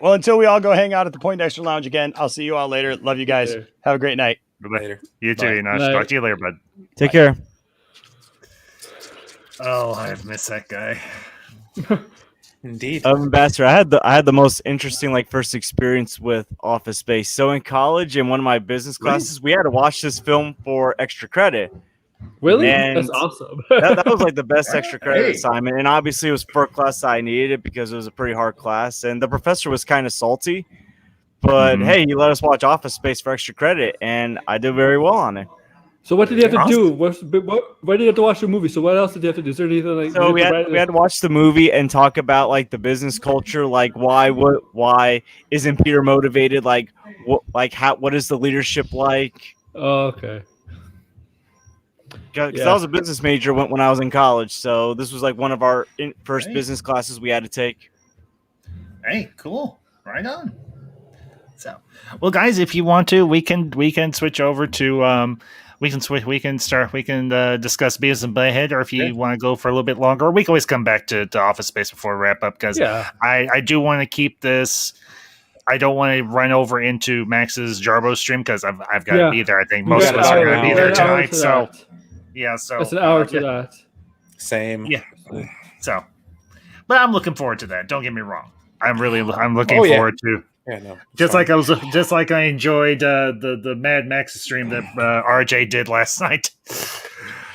Well, until we all go hang out at the Poindexter Lounge again, I'll see you all later. Love you guys. Have a great night. Later. You too, Enosh. Talk to you later, bud. Take care. Oh, I've missed that guy. Indeed. Ambassador, I had the most interesting first experience with Office Space. So in college, in one of my business classes, we had to watch this film for extra credit. Really? And that's awesome. that was the best extra credit assignment, and obviously it was for a class I needed it because it was a pretty hard class, and the professor was kind of salty, but hey, he let us watch Office Space for extra credit, and I did very well on it. So what did you have to do? Why did you have to watch the movie? So what else did you have to do? Is there anything So we had to watch the movie and talk about the business culture, why isn't Peter motivated? What is the leadership like? Oh, okay. Because I was a business major when I was in college, so this was like one of our first business classes we had to take. Hey, cool. Right on. So, well, guys, if you want to, we can switch over to we can discuss Beavis and Butthead, or if you want to go for a little bit longer, we can always come back to Office Space before we wrap up, because I do want to keep this. I don't want to run over into Max's Jarbo stream because I've got to be there. I think most of us are going to be there tonight. So it's an hour to that. Same. Yeah. So, but I'm looking forward to that. Don't get me wrong. I'm looking forward to. Yeah, no. Just like I enjoyed the Mad Max stream that RJ did last night.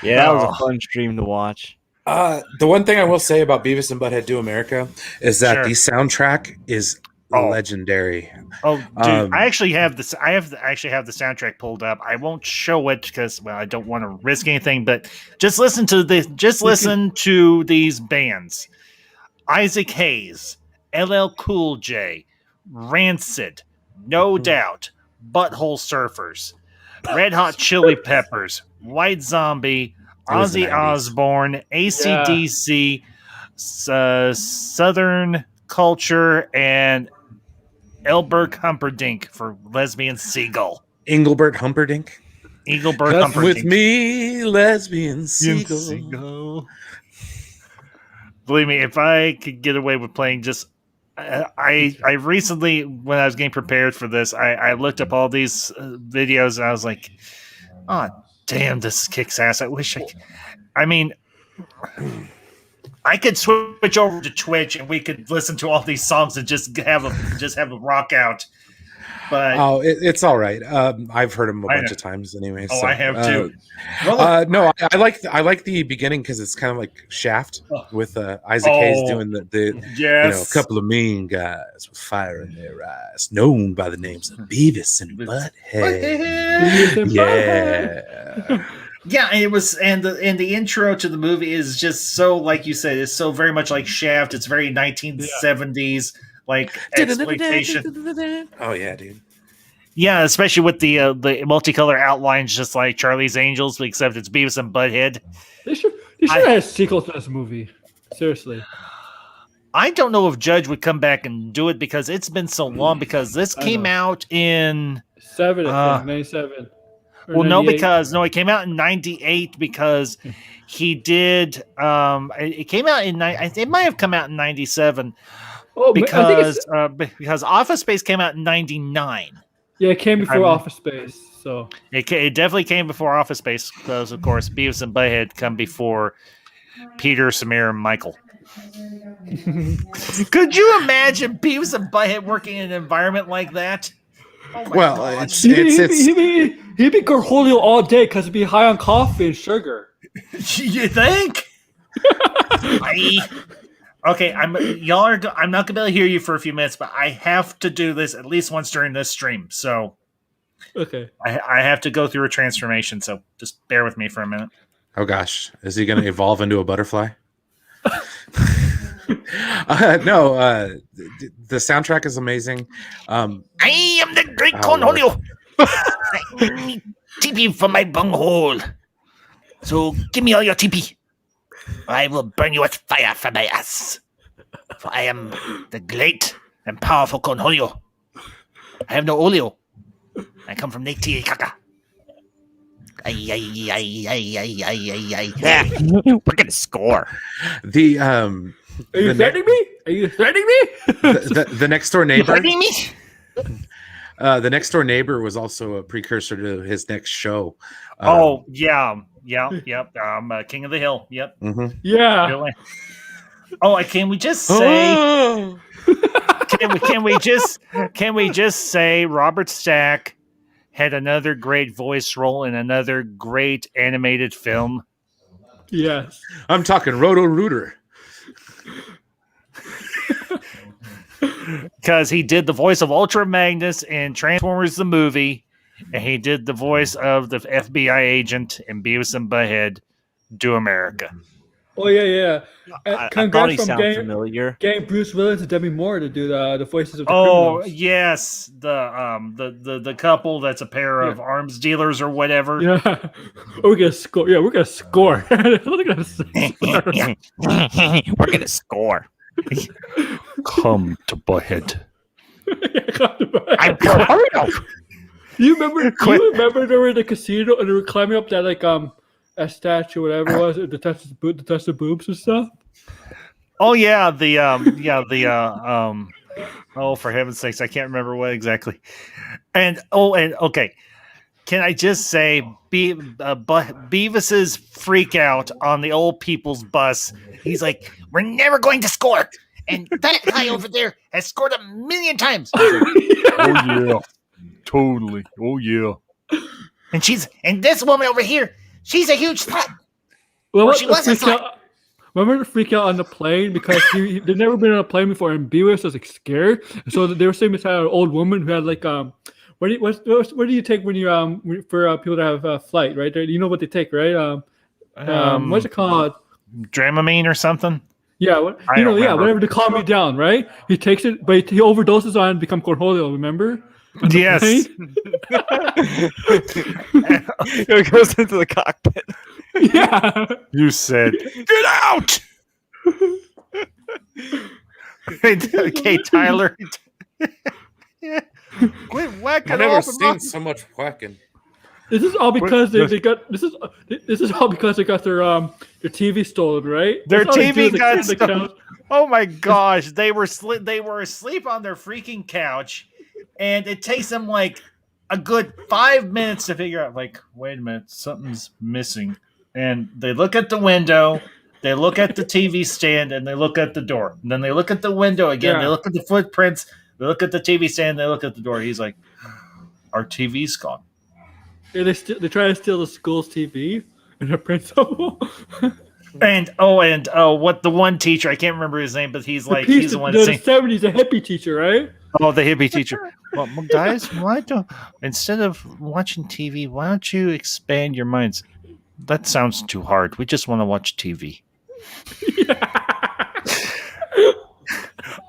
Yeah, that was a fun stream to watch. The one thing I will say about Beavis and Butthead Do America is that the soundtrack is legendary. Oh, dude, I actually have this. I have the soundtrack pulled up. I won't show it because I don't want to risk anything. But just listen to these bands: Isaac Hayes, LL Cool J, Rancid, No Doubt, Butthole Surfers, Red Hot Chili Peppers, White Zombie, Ozzy Osbourne, AC/DC, Southern Culture, and Elbert Humperdinck for Lesbian Seagull. Engelbert Humperdinck. Humperdinck. With me, Lesbian Seagull. Believe me, if I could get away with playing just... I recently, when I was getting prepared for this, I looked up all these videos and I was like, oh, damn, this kicks ass. I wish I could switch over to Twitch and we could listen to all these songs and just have a rock out. But it's all right. I've heard them a bunch of times anyway. I have too. No, I like the beginning because it's kind of like Shaft with Isaac Hayes doing the a couple of mean guys with fire in their eyes, known by the names of Beavis and Butthead. Yeah. Yeah, it was, and the intro to the movie is just so, like you said, it's so very much like Shaft. It's very 1970s, like exploitation. Oh yeah, dude. Yeah, especially with the multicolor outlines, just like Charlie's Angels, except it's Beavis and Butthead. They should have a sequel to this movie. Seriously. I don't know if Judge would come back and do it because it's been so long. Because this came out in 97. Well, no, it came out in 98 because he did. It came out in. It might have come out in 97 because Office Space came out in 99. Yeah, it came before Office Space, so it definitely came before Office Space because, of course, Beavis and Butthead come before Peter, Samir, and Michael. Could you imagine Beavis and Butthead working in an environment like that? Oh God. He'd be Cornholio all day because he'd be high on coffee and sugar. You think? Okay, I'm not gonna be able to hear you for a few minutes, but I have to do this at least once during this stream. So, okay, I have to go through a transformation. So just bear with me for a minute. Oh gosh, is he going to evolve into a butterfly? No, the soundtrack is amazing. I am the great Cornholio. I TP for my bunghole. So give me all your TP. I will burn you with fire from my ass. For I am the great and powerful Cornholio. I have no oleo. I come from Lake Titicaca. We're gonna score. Are you threatening me? The next door neighbor. Threatening me? The next door neighbor was also a precursor to his next show. Yep. King of the Hill. Yep. Mm-hmm. Yeah. Can we just say? Can we just say Robert Stack had another great voice role in another great animated film? Yes. I'm talking Roto-Rooter. Because he did the voice of Ultra Magnus in Transformers the movie, and he did the voice of the FBI agent in Beavis and Butthead Do America. Oh yeah. I thought he sounded familiar. Getting Bruce Willis and Demi Moore to do the voices of the criminals. Yes, the couple that's a pair of arms dealers or whatever. Yeah, we're gonna score. Yeah, we're gonna score. We're gonna score. Come to Butthead. I'm coming. You remember they were in the casino and they were climbing up that a statue, whatever it was, to touch the boobs and stuff. Oh yeah, oh, for heaven's sakes, I can't remember what exactly. And okay, can I just say, Beavis's freak out on the old people's bus? He's like, "We're never going to score," and that guy over there has scored 1,000,000 times. Oh yeah, totally. Oh yeah. And this woman over here, she's a huge slut. Well, she was a slut. Remember the freak out on the plane because they'd never been on a plane before, and Beavis was scared. So they were sitting beside an old woman who had what do you take when you for people that have a flight, right? You know what they take, right? What's it called? Dramamine or something? Yeah, whatever to calm you down, right? He takes it, but he overdoses on it and becomes cornholio. Remember? Yes. It goes into the cockpit. Yeah. You said, "Get out!" Okay, Tyler. Quit whacking. I've never seen so much whacking. This is all because they got. This is all because they got their TV stolen, right? Their TV got stolen. Oh my gosh, they were asleep on their freaking couch, and it takes them like a good 5 minutes to figure out. Like, wait a minute, something's missing. And they look at the window, they look at the TV stand, and they look at the door. And then they look at the window again. They look at the footprints. They look at the TV stand. They look at the door. He's like, "Our TV's gone." Yeah, they try to steal the school's TV and the principal. and what the one teacher, I can't remember his name, but he's the one the 70s, a hippie teacher, right? Oh, the hippie teacher. Well, guys, instead of watching TV, why don't you expand your minds? That sounds too hard. We just want to watch TV.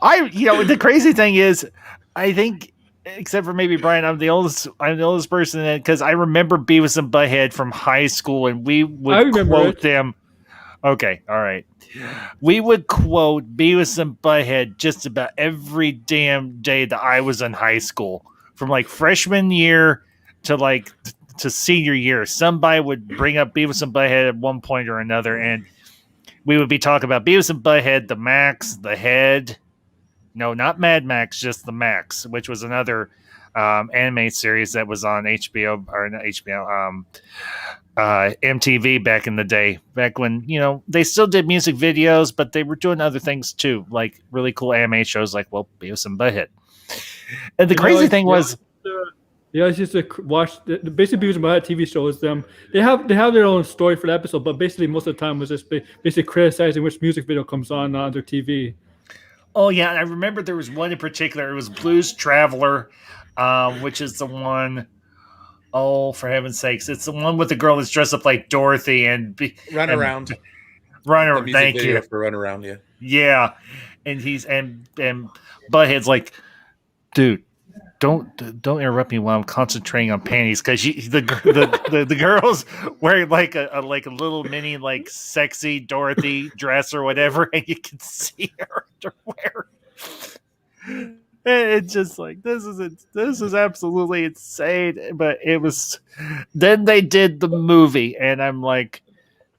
The crazy thing is, I think, except for maybe Brian, I'm the oldest person because I remember Beavis and Butthead from high school, and we would quote them. Okay, all right. We would quote Beavis and Butthead just about every damn day that I was in high school, from like freshman year to senior year. Somebody would bring up Beavis and Butthead at one point or another, and we would be talking about Beavis and Butthead, the Max, the Head. No, not Mad Max, just the Max, which was another anime series that was on HBO or not HBO, MTV back in the day. Back when they still did music videos, but they were doing other things too, like really cool anime shows, like Beavis and Butthead. And the crazy thing was. Yeah, it's just to watch. Basically, Beavis and Butthead TV shows them. They have their own story for the episode, but basically most of the time was just basically criticizing which music video comes on their TV. Oh yeah, and I remember there was one in particular. It was Blues Traveler, which is the one. Oh, for heaven's sakes! It's the one with the girl that's dressed up like Dorothy and Run Around. Thank you for Run Around. Yeah. Yeah, and and Butthead's like, dude. Don't interrupt me while I'm concentrating on panties, because the girl's wearing like a little mini like sexy Dorothy dress or whatever, and you can see her underwear. It's just like this is absolutely insane. But it was. Then they did the movie, and I'm like,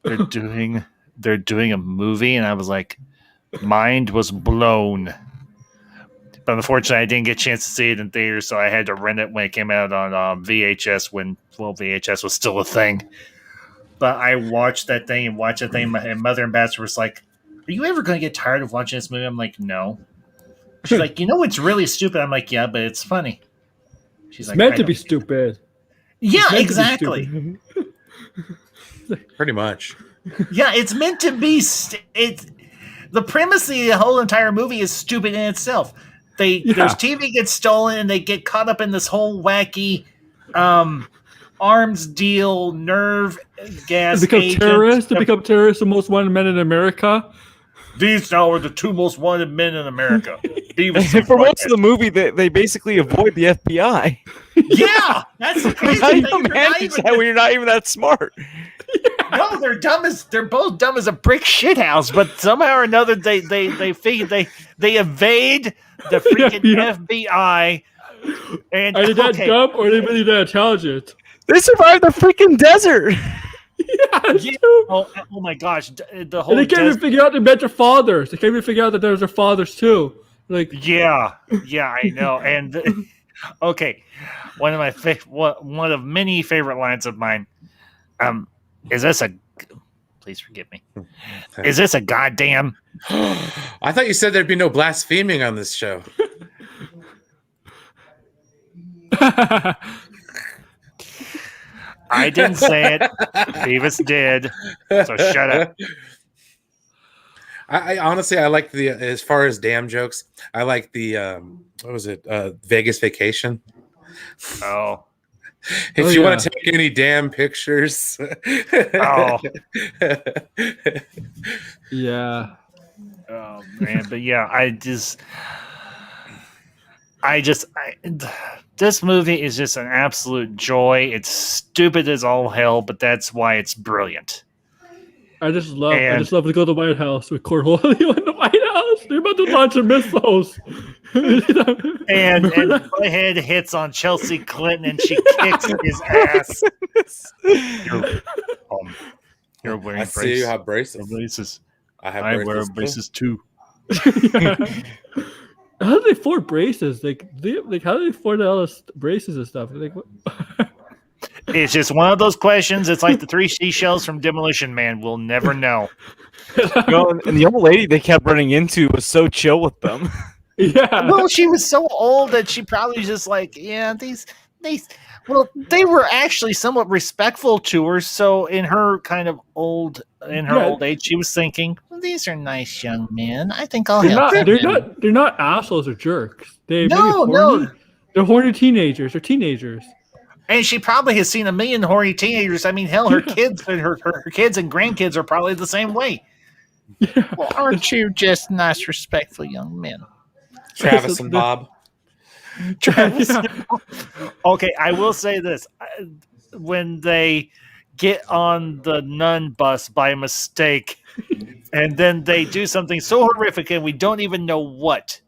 they're doing a movie, and I was like, mind was blown. But unfortunately, I didn't get a chance to see it in theaters, so I had to rent it when it came out on VHS when VHS was still a thing. But I watched that thing, and my mother and Bats was like, "Are you ever going to get tired of watching this movie?" I'm like, "No." She's like, "It's really stupid." I'm like, "Yeah, but it's funny." She's it's meant to be stupid. Yeah, exactly. Pretty much. Yeah, it's meant to be. The premise of the whole entire movie is stupid in itself. Their TV gets stolen, and they get caught up in this whole wacky arms deal, nerve gas. To become terrorists, the most wanted men in America. These now are the two most wanted men in America. Beavis and for most of the movie, they basically avoid the FBI. Yeah, that's the crazy How do you thing. manage that when you're not even that smart? No, they're both dumb as a brick shithouse, but somehow or another they evade the freaking FBI. And are they that dumb or are they really that intelligent? They survived the freaking desert. Yeah. Oh my gosh, the whole. And they can't even figure out they met their fathers. They can't even figure out that there's their fathers too. Like yeah, I know. And okay, one of many favorite lines of mine. Is this a? Please forgive me. Is this a goddamn? I thought you said there'd be no blaspheming on this show. I didn't say it. Beavis did. So shut up. I honestly, I like the as far as damn jokes. I like the what was it? Vegas Vacation. Oh. If you want to take any damn pictures. Oh. Yeah. Oh man, but yeah, this movie is just an absolute joy. It's stupid as all hell, but that's why it's brilliant. I just love to go to the White House with Cornholio in the White House. They're about to launch a missiles. and Butthead hits on Chelsea Clinton and she kicks his ass. You're wearing braces. I see you have braces. I wear braces too. How do they afford braces? How do they afford all this braces and stuff? Like, what? It's just one of those questions. It's like the three seashells from Demolition Man. We'll never know. And the old lady they kept running into was so chill with them. Yeah. Well, she was so old that she probably just like, yeah, they were actually somewhat respectful to her. So in her old age, she was thinking, well, these are nice young men. I think I'll help them. They're not assholes or jerks. No. They're horny teenagers. They're teenagers. And she probably has seen a million horny teenagers. I mean, hell, her kids and her kids and grandkids are probably the same way. Yeah. Well, aren't you just nice, respectful young men? Travis and Bob. Travis. Yeah. Okay, I will say this. When they get on the nun bus by mistake, and then they do something so horrific and we don't even know what,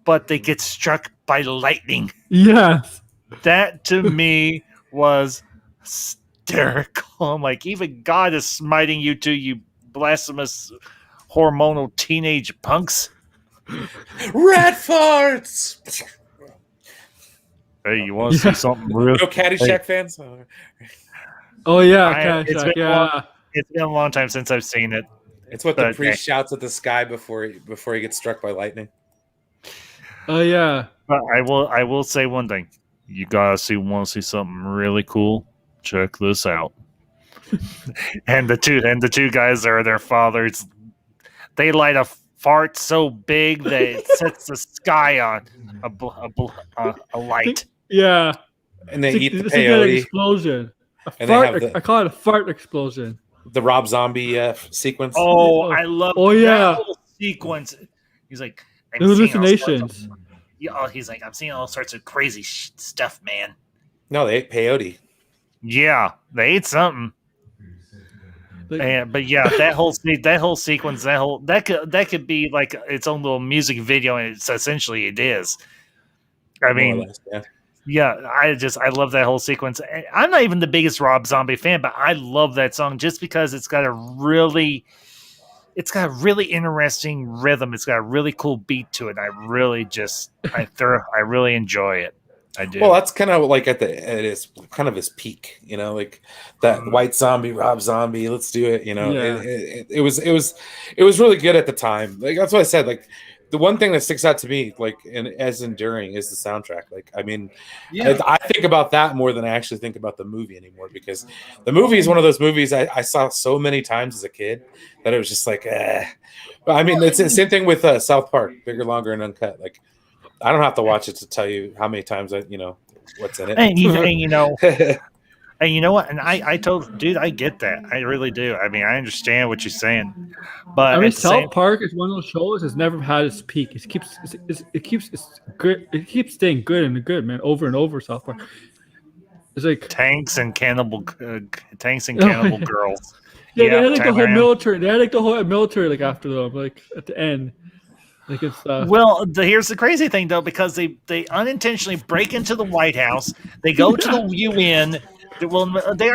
but they get struck by lightning. Yes. That to me was hysterical. I'm like, even God is smiting you too, you blasphemous hormonal teenage punks. Red farts. Hey, you want to see something real? No Caddyshack fans? Oh yeah, Caddyshack. It's been a long time since I've seen it. It's what the priest shouts at the sky before he gets struck by lightning. Oh yeah. But I will say one thing. You guys want to see something really cool? Check this out. and the two guys are their fathers. They light a fart so big that it sets the sky on a light. Yeah. And they eat the peyote. Explosion. I call it a fart explosion. The Rob Zombie sequence. Oh, I love that whole sequence. He's like, the hallucinations. He's like, I'm seeing all sorts of crazy stuff, man. No, they ate peyote. Yeah, they ate something. But yeah, that whole sequence, that could be like its own little music video, and it's essentially it is. I mean, I love that whole sequence. I'm not even the biggest Rob Zombie fan, but I love that song just because it's got a really interesting rhythm. It's got a really cool beat to it. I really enjoy it. I do. Well, that's kind of like at his kind of his peak, like that White Zombie, Rob Zombie. Let's do it. It was really good at the time. Like that's what I said. Like the one thing that sticks out to me, like and as enduring, is the soundtrack. Like I mean, I think about that more than I actually think about the movie anymore because the movie is one of those movies I saw so many times as a kid that it was just like, But I mean, it's the same thing with South Park, Bigger, Longer, and Uncut. Like I don't have to watch it to tell you how many times what's in it. And you know what? And I told, dude, I get that. I really do. I mean, I understand what you're saying, but I mean, South Park is one of those shows that's never had its peak. It keeps it's good. It keeps staying good and good, man, over and over. South Park. It's like Tanks and Cannibal Girls. Yeah, they had like the whole military. They had like the whole military like after them, like at the end. Like it's well, here's the crazy thing though, because they unintentionally break into the White House. They go to the UN. Well, they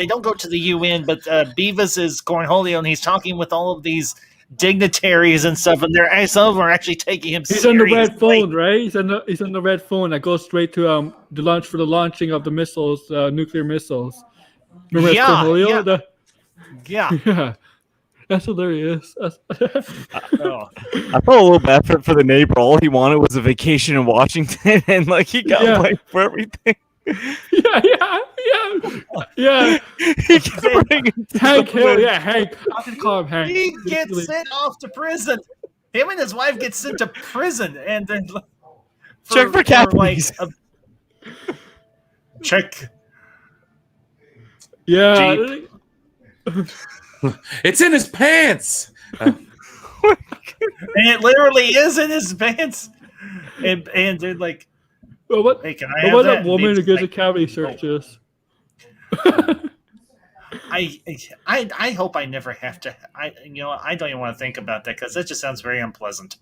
don't go to the UN, but Beavis is cornholio, and he's talking with all of these dignitaries and stuff, and some of them are actually taking him seriously. He's on the red phone, right? He's on the red phone that goes straight to the launching of the missiles, nuclear missiles. Remember cornholio? Yeah. That's hilarious. I felt a little bad for the neighbor. All he wanted was a vacation in Washington, and like he got blamed for everything. Yeah. He kept Hank Hill, Hank. I can call him Hank. He gets sent off to prison. Him and his wife get sent to prison, and then check for cavities. Check. Yeah. It's in his pants. And it literally is in his pants. And they're like, well, what? Hey, can I have that woman who gives a cavity searches? I hope I never have to. I don't even want to think about that because that just sounds very unpleasant.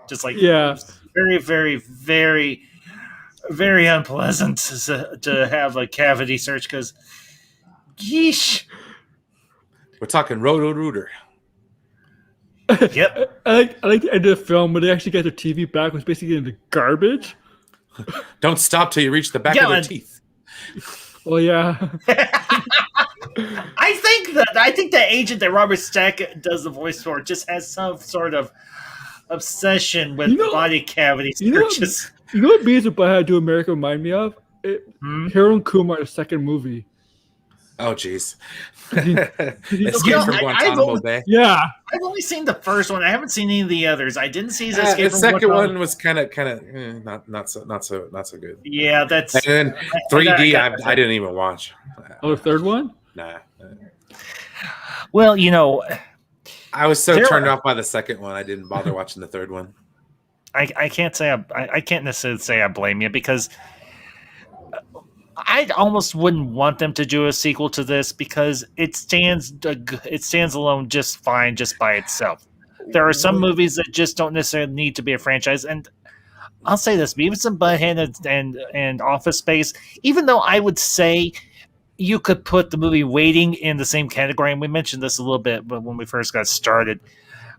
Just like very, very, very, very unpleasant to have a cavity search because, yeesh. We're talking Roto-Rooter. Yep. I like the end of the film when they actually get their TV back was basically in the garbage. Don't stop till you reach the back of their teeth. Oh yeah. I think the agent that Robert Stack does the voice for just has some sort of obsession with body cavity searches. You know what Beavis and Butthead Do America remind me of? Harold Kumar, the second movie. Oh, jeez. Escape from Guantanamo Bay. Yeah. I've only seen the first one. I haven't seen any of the others. I didn't see Escape from Guantanamo. The second one was kind of not so good. Yeah, that's. And then 3D, I didn't even watch. Oh, the third one? Nah. Well, I was so turned off by the second one, I didn't bother watching the third one. I can't say I can't necessarily say I blame you because I almost wouldn't want them to do a sequel to this because it stands alone just fine just by itself. There are some movies that just don't necessarily need to be a franchise, and I'll say this: Beavis and Butthead and Office Space. Even though I would say you could put the movie Waiting in the same category, and we mentioned this a little bit, but when we first got started,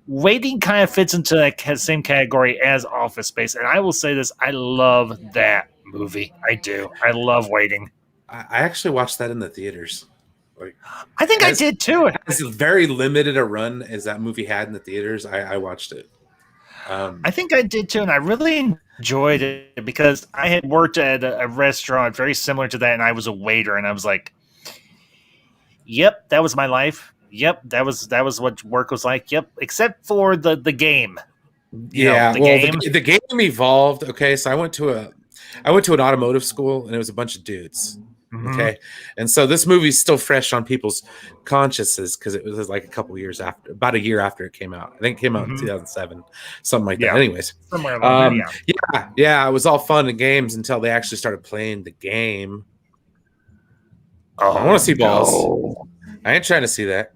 Waiting kind of fits into that same category as Office Space, and I will say this: I love that movie. I do. I love Waiting. I actually watched that in the theaters. I think I did too. As very limited a run as that movie had in the theaters, I watched it. I think I did too, and I really enjoyed it because I had worked at a restaurant very similar to that, and I was a waiter, and I was like, "Yep, that was my life. Yep, that was what work was like. Yep, except for the game." The game evolved. Okay, so I went to an automotive school, and it was a bunch of dudes. Mm-hmm. Okay, and so this movie's still fresh on people's consciences because it was like about a year after it came out. I think it came out in 2007, something like that. Anyways, somewhere along there, yeah, it was all fun and games until they actually started playing the game. I want to see balls. No. I ain't trying to see that.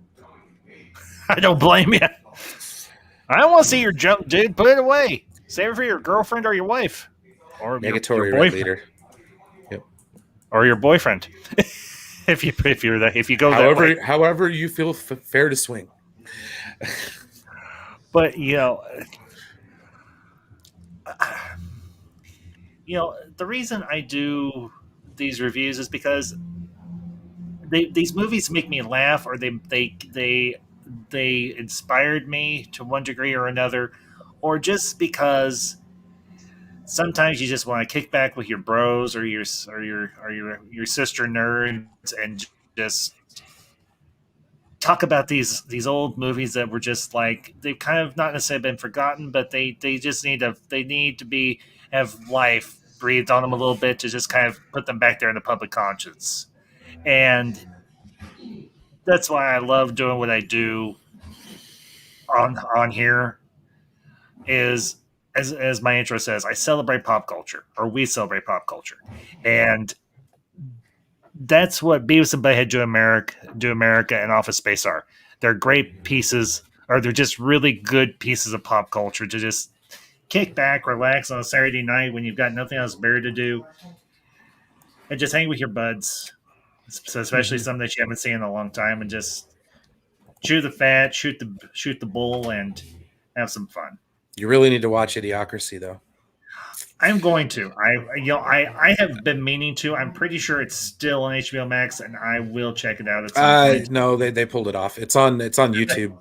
I don't blame you. I don't want to see your junk, dude. Put it away. Save it for your girlfriend or your wife. Or negatory red leader. Yep. Or your boyfriend. if you go that way. However you feel fair to swing. But the reason I do these reviews is because these movies make me laugh, or they inspired me to one degree or another, or just because sometimes you just want to kick back with your bros or your sister nerds and just talk about these old movies that were just like they've kind of not necessarily been forgotten, but they just need to be have life breathed on them a little bit to just kind of put them back there in the public conscience. And that's why I love doing what I do on here. Is as my intro says, I celebrate pop culture, or we celebrate pop culture, and that's what Beavis and Butthead do America, and Office Space are. They're great pieces, or they're just really good pieces of pop culture to just kick back, relax on a Saturday night when you've got nothing else better to do, and just hang with your buds, especially some that you haven't seen in a long time, and just chew the fat, shoot the bull, and have some fun. You really need to watch Idiocracy, though. I'm going to. I have been meaning to. I'm pretty sure it's still on HBO Max, and I will check it out at some point. No, they pulled it off. It's on YouTube,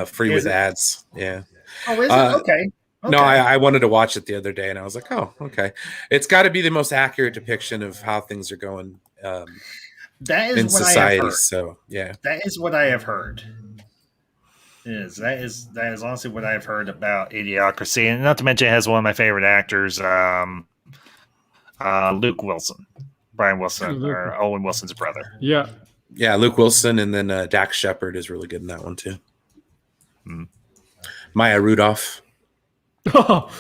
free with ads. Yeah. Oh, is it? Okay. No, I wanted to watch it the other day, and I was like, oh, okay. It's got to be the most accurate depiction of how things are going that is in what society. I have heard. So, yeah. That is what I have heard. That is honestly what I've heard about Idiocracy, and not to mention it has one of my favorite actors, Luke Wilson, Brian Wilson, or Owen Wilson's brother. Yeah, Luke Wilson, and then Dax Shepard is really good in that one too. Maya Rudolph. Oh,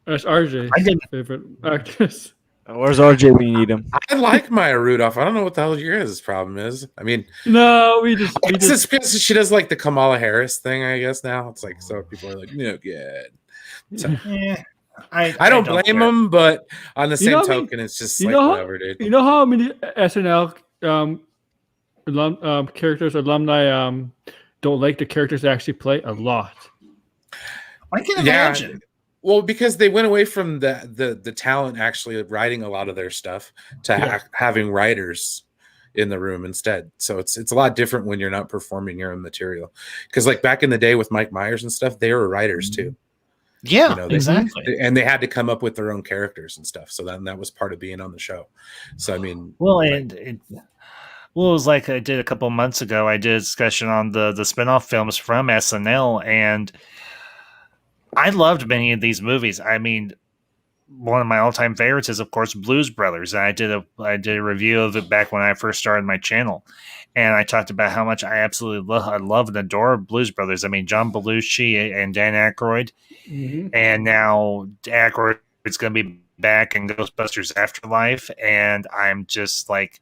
that's RJ's favorite actress. Where's RJ when you need him? I like Maya Rudolph. I don't know what the hell his problem is. I mean, no, we just because she does like the Kamala Harris thing. I guess now it's like so people are like, no good. So, yeah, I don't blame them, but on the same token, it's just like whatever, dude. You know how many SNL alumni don't like the characters they actually play? A lot. I can imagine. Well, because they went away from the talent actually writing a lot of their stuff to having writers in the room instead. So it's a lot different when you're not performing your own material. Because like back in the day with Mike Myers and stuff, they were writers too. Yeah, exactly. And they had to come up with their own characters and stuff. So then that was part of being on the show. So I mean, it was like I did a couple of months ago. I did a discussion on the spinoff films from SNL, and I loved many of these movies. I mean, one of my all-time favorites is, of course, Blues Brothers. And I did a review of it back when I first started my channel, and I talked about how much I absolutely love and adore Blues Brothers. I mean, John Belushi and Dan Aykroyd, and now Aykroyd's going to be back in Ghostbusters Afterlife, and I'm just like,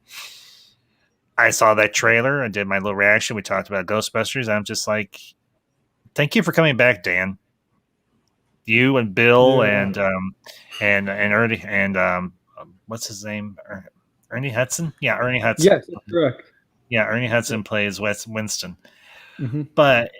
I saw that trailer, I did my little reaction. We talked about Ghostbusters. I'm just like, thank you for coming back, Dan. You and Bill and Ernie and what's his name? Ernie Hudson? Yeah, Ernie Hudson. Yes, that's correct. Yeah, Ernie Hudson plays Winston. But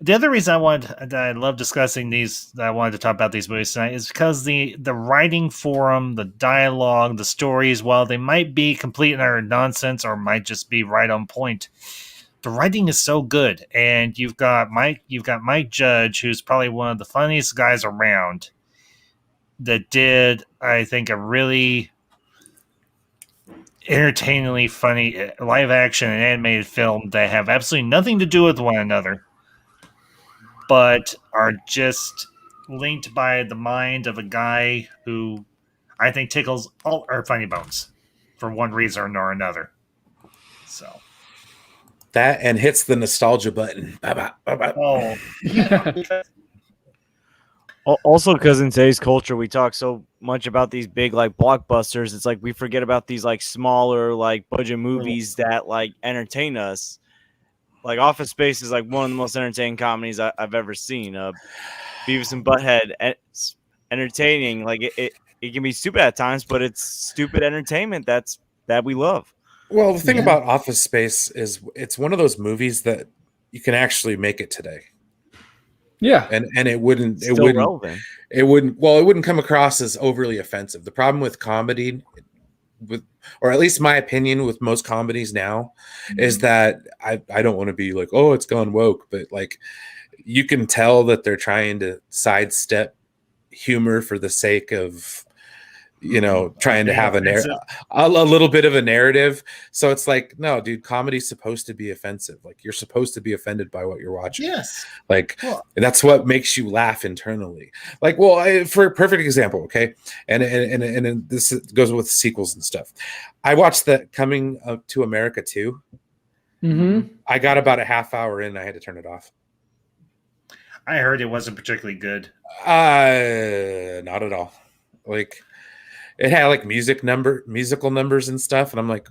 the other reason I love discussing these, that I wanted to talk about these movies tonight, is because the writing for them, the dialogue, the stories, while they might be complete and utter nonsense or might just be right on point, the writing is so good. And you've got Mike Judge, who's probably one of the funniest guys around, that did, I think, a really entertainingly funny live action and animated film that have absolutely nothing to do with one another, but are just linked by the mind of a guy who I think tickles all our funny bones for one reason or another. So that and hits the nostalgia button. Oh, yeah. Also, because in today's culture, we talk so much about these big like blockbusters. It's like we forget about these like smaller like budget movies that like entertain us. Like Office Space is like one of the most entertaining comedies I've ever seen. Beavis and Butthead, it's entertaining. Like it can be stupid at times, but it's stupid entertainment that we love. Well, the thing about Office Space is it's one of those movies that you can actually make it today. Yeah, and it wouldn't come across as overly offensive. The problem with comedy, or at least my opinion with most comedies now, is that I don't want to be like, oh, it's gone woke, but like you can tell that they're trying to sidestep humor for the sake of, trying to have a little bit of a narrative. So it's like, no, dude, comedy's supposed to be offensive. Like, you're supposed to be offended by what you're watching. Yes. Like, that's what makes you laugh internally. Like, well, for a perfect example, okay, and this goes with sequels and stuff. I watched the Coming to America 2. Mm-hmm. I got about a half hour in, I had to turn it off. I heard it wasn't particularly good. Not at all. Like, it had like musical numbers and stuff, and I'm like,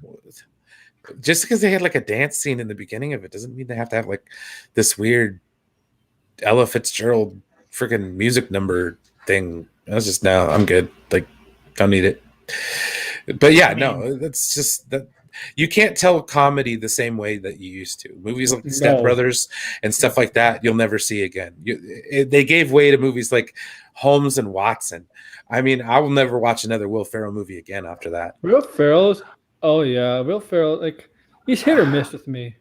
just because they had like a dance scene in the beginning of it doesn't mean they have to have like this weird Ella Fitzgerald freaking music number thing. I was just, no, I'm good. Like, don't need it. But yeah, no, that's just that. You can't tell comedy the same way that you used to. Movies like Step Brothers and stuff like that, you'll never see again. They gave way to movies like Holmes and Watson. I mean, I will never watch another Will Ferrell movie again after that. Will Ferrell's, Will Ferrell, like, he's hit or miss with me.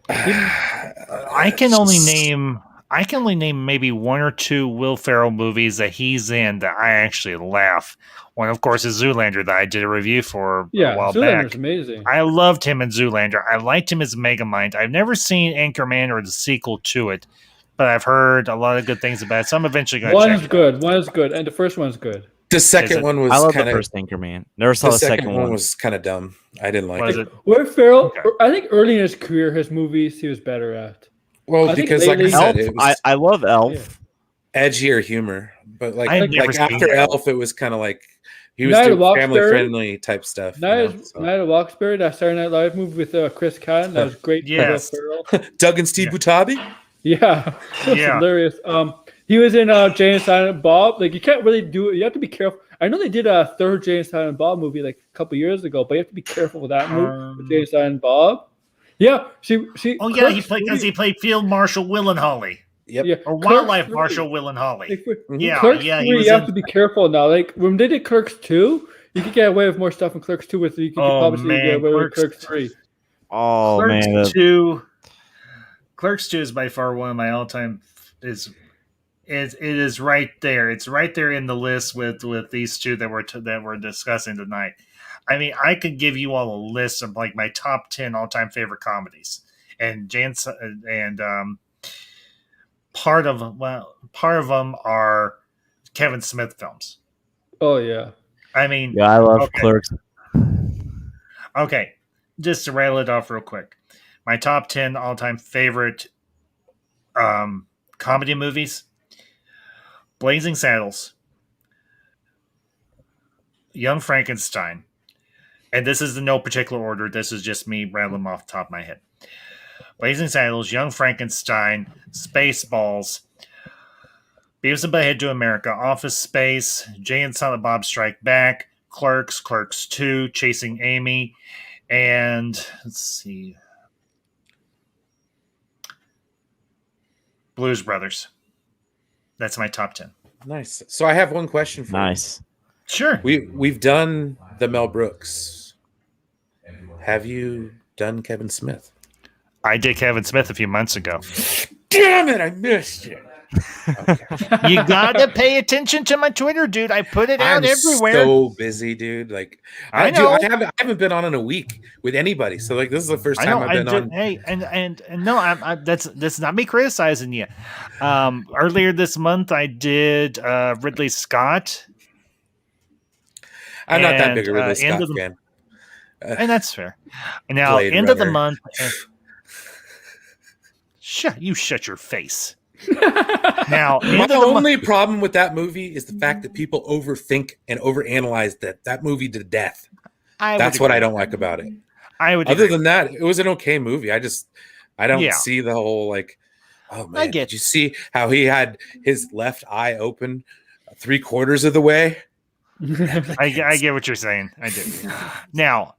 I can only name maybe one or two Will Ferrell movies that he's in that I actually laugh. One, of course, is Zoolander that I did a review for a while Zoolander's back. Amazing. I loved him in Zoolander. I liked him as Megamind. I've never seen Anchorman or the sequel to it, but I've heard a lot of good things about it, so I'm eventually going to check it out. One is good, and the first one's good. The second one was I love kinda, the first Anchorman. Never saw the second one. Was kind of dumb. I didn't like it. Will Ferrell, I think early in his career, his movies he was better at. Well, because like I said, it was I love Elf. Edgier humor, but like after Elf, it was kind of like he was doing family-friendly type stuff. Night of Roxbury, that Saturday Night Live movie with Chris Cotton, that was great. Yes. Doug and Steve Butabi. Yeah, hilarious. He was in Jay and Silent Bob. Like, you can't really do it. You have to be careful. I know they did a third Jay and Silent Bob movie like a couple years ago, but you have to be careful with that movie with Jay and Silent Bob. Yeah, she. Oh yeah, he played Field Marshal Willenholly. Yep. Yeah. Or Wildlife Marshal Willenholly. Like, Clerks 3, you have to be careful now. Like, when they did Clerks 2, you could get away with more stuff in Clerks 2 with you could probably get away with Clerks 3. Oh, Clerks man. 2. Clerks 2 is by far one of my all-time. It is right there. It's right there in the list with these two that we're discussing tonight. I mean, I could give you all a list of like my top 10 all-time favorite comedies, and part of them are Kevin Smith films. Oh yeah. I mean, yeah, I love Clerks. Okay, just to rattle it off real quick, my top 10 all-time favorite comedy movies: Blazing Saddles, Young Frankenstein, and this is in no particular order. This is just me rattling them off the top of my head. Blazing Saddles, Young Frankenstein, Spaceballs, Beavis and Butthead Do America, Office Space, Jay and Silent Bob Strike Back, Clerks, Clerks 2, Chasing Amy, and let's see, Blues Brothers. That's my top 10. Nice. So I have one question for you. Sure. We've done the Mel Brooks. Have you done Kevin Smith? I did Kevin Smith a few months ago. Damn it, I missed it. Okay. You gotta pay attention to my Twitter, dude. I put it out everywhere. So busy, dude. Like I haven't been on in a week with anybody. So like this is the first time I've been on. Hey, and no, that's not me criticizing you. Earlier this month, I did Ridley Scott. I'm not that big a Ridley Scott fan, and that's fair. Now, end of the month. Shut your face. Now, my only problem with that movie is the fact that people overthink and overanalyze that movie to death. That's what I don't like about it. Other than that, it was an okay movie. I don't see the whole like, oh man, did you see how he had his left eye open 3/4 of the way? I get what you're saying. I do. Now,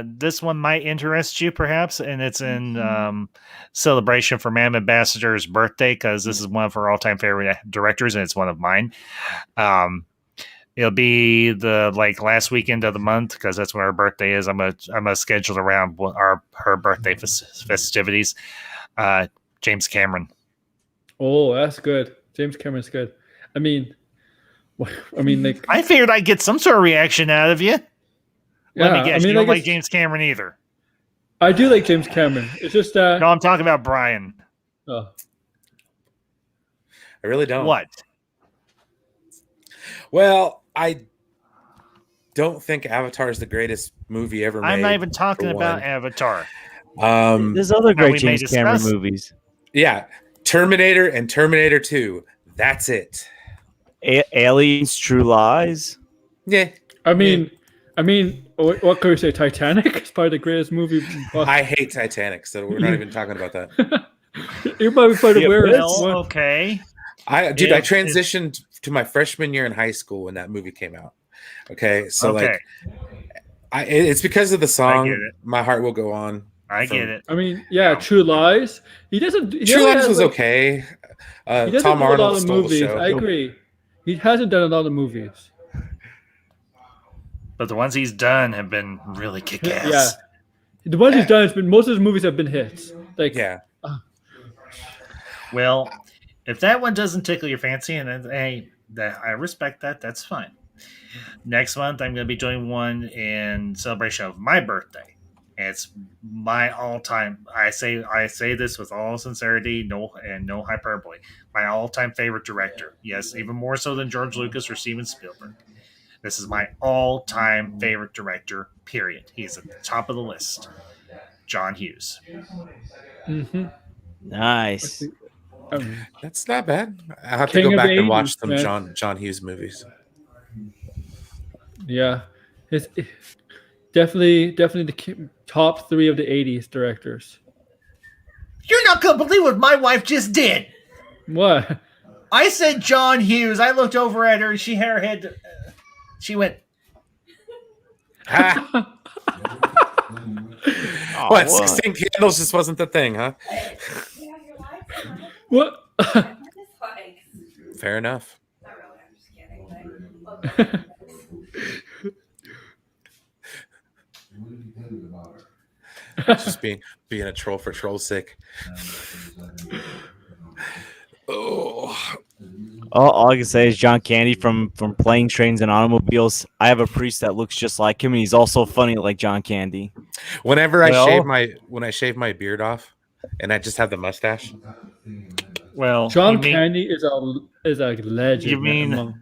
this one might interest you, perhaps, and it's in celebration for Mam Ambassador's birthday, because this is one of her all-time favorite directors, and it's one of mine. It'll be the last weekend of the month, because that's when her birthday is. I'm gonna schedule around her birthday festivities. James Cameron. Oh, that's good. James Cameron's good. I mean, I mean, like, I figured I'd get some sort of reaction out of you. Let me guess, you don't like James Cameron either. I do like James Cameron. It's just that. No, I'm talking about Brian. Oh. I really don't. What? Well, I don't think Avatar is the greatest movie ever made. I'm not even talking about Avatar. There's other great James Cameron movies. Yeah, Terminator and Terminator 2. That's it. Aliens, True Lies. Yeah. I mean, what could we say? Titanic is probably the greatest movie. I hate Titanic, so we're not even talking about that. You're probably quite aware of it. Okay. I transitioned to my freshman year in high school when that movie came out. Okay, so it's because of the song "My Heart Will Go On." I get it. I mean, yeah, True Lies. He doesn't. True Lies was okay. He doesn't Tom do Arnold a lot of stole movies. the show. I agree. He hasn't done a lot of movies. But the ones he's done have been really kick-ass. Yeah, the ones he's done, most of his movies have been hits. Like, yeah. Well, if that one doesn't tickle your fancy, and hey, I respect that. That's fine. Next month, I'm going to be doing one in celebration of my birthday. It's my all-time. I say this with all sincerity, no hyperbole. My all-time favorite director. Yes, even more so than George Lucas or Steven Spielberg. This is my all-time favorite director. Period. He's at the top of the list. John Hughes. Mm-hmm. Nice. That's not bad. I have to go back and watch some John Hughes movies. Yeah, it's definitely the top 3 of the '80s directors. You're not gonna believe what my wife just did. What? I said John Hughes. I looked over at her, and she had her head. She went. What? 16 Candles just wasn't the thing, huh? What? Fair enough. Just being a troll for troll's sake. All I can say is John Candy from Playing Trains and Automobiles. I have a priest that looks just like him, and he's also funny like John Candy. Whenever I shave my beard off, and I just have the mustache. Well, John Candy is a legend. You mean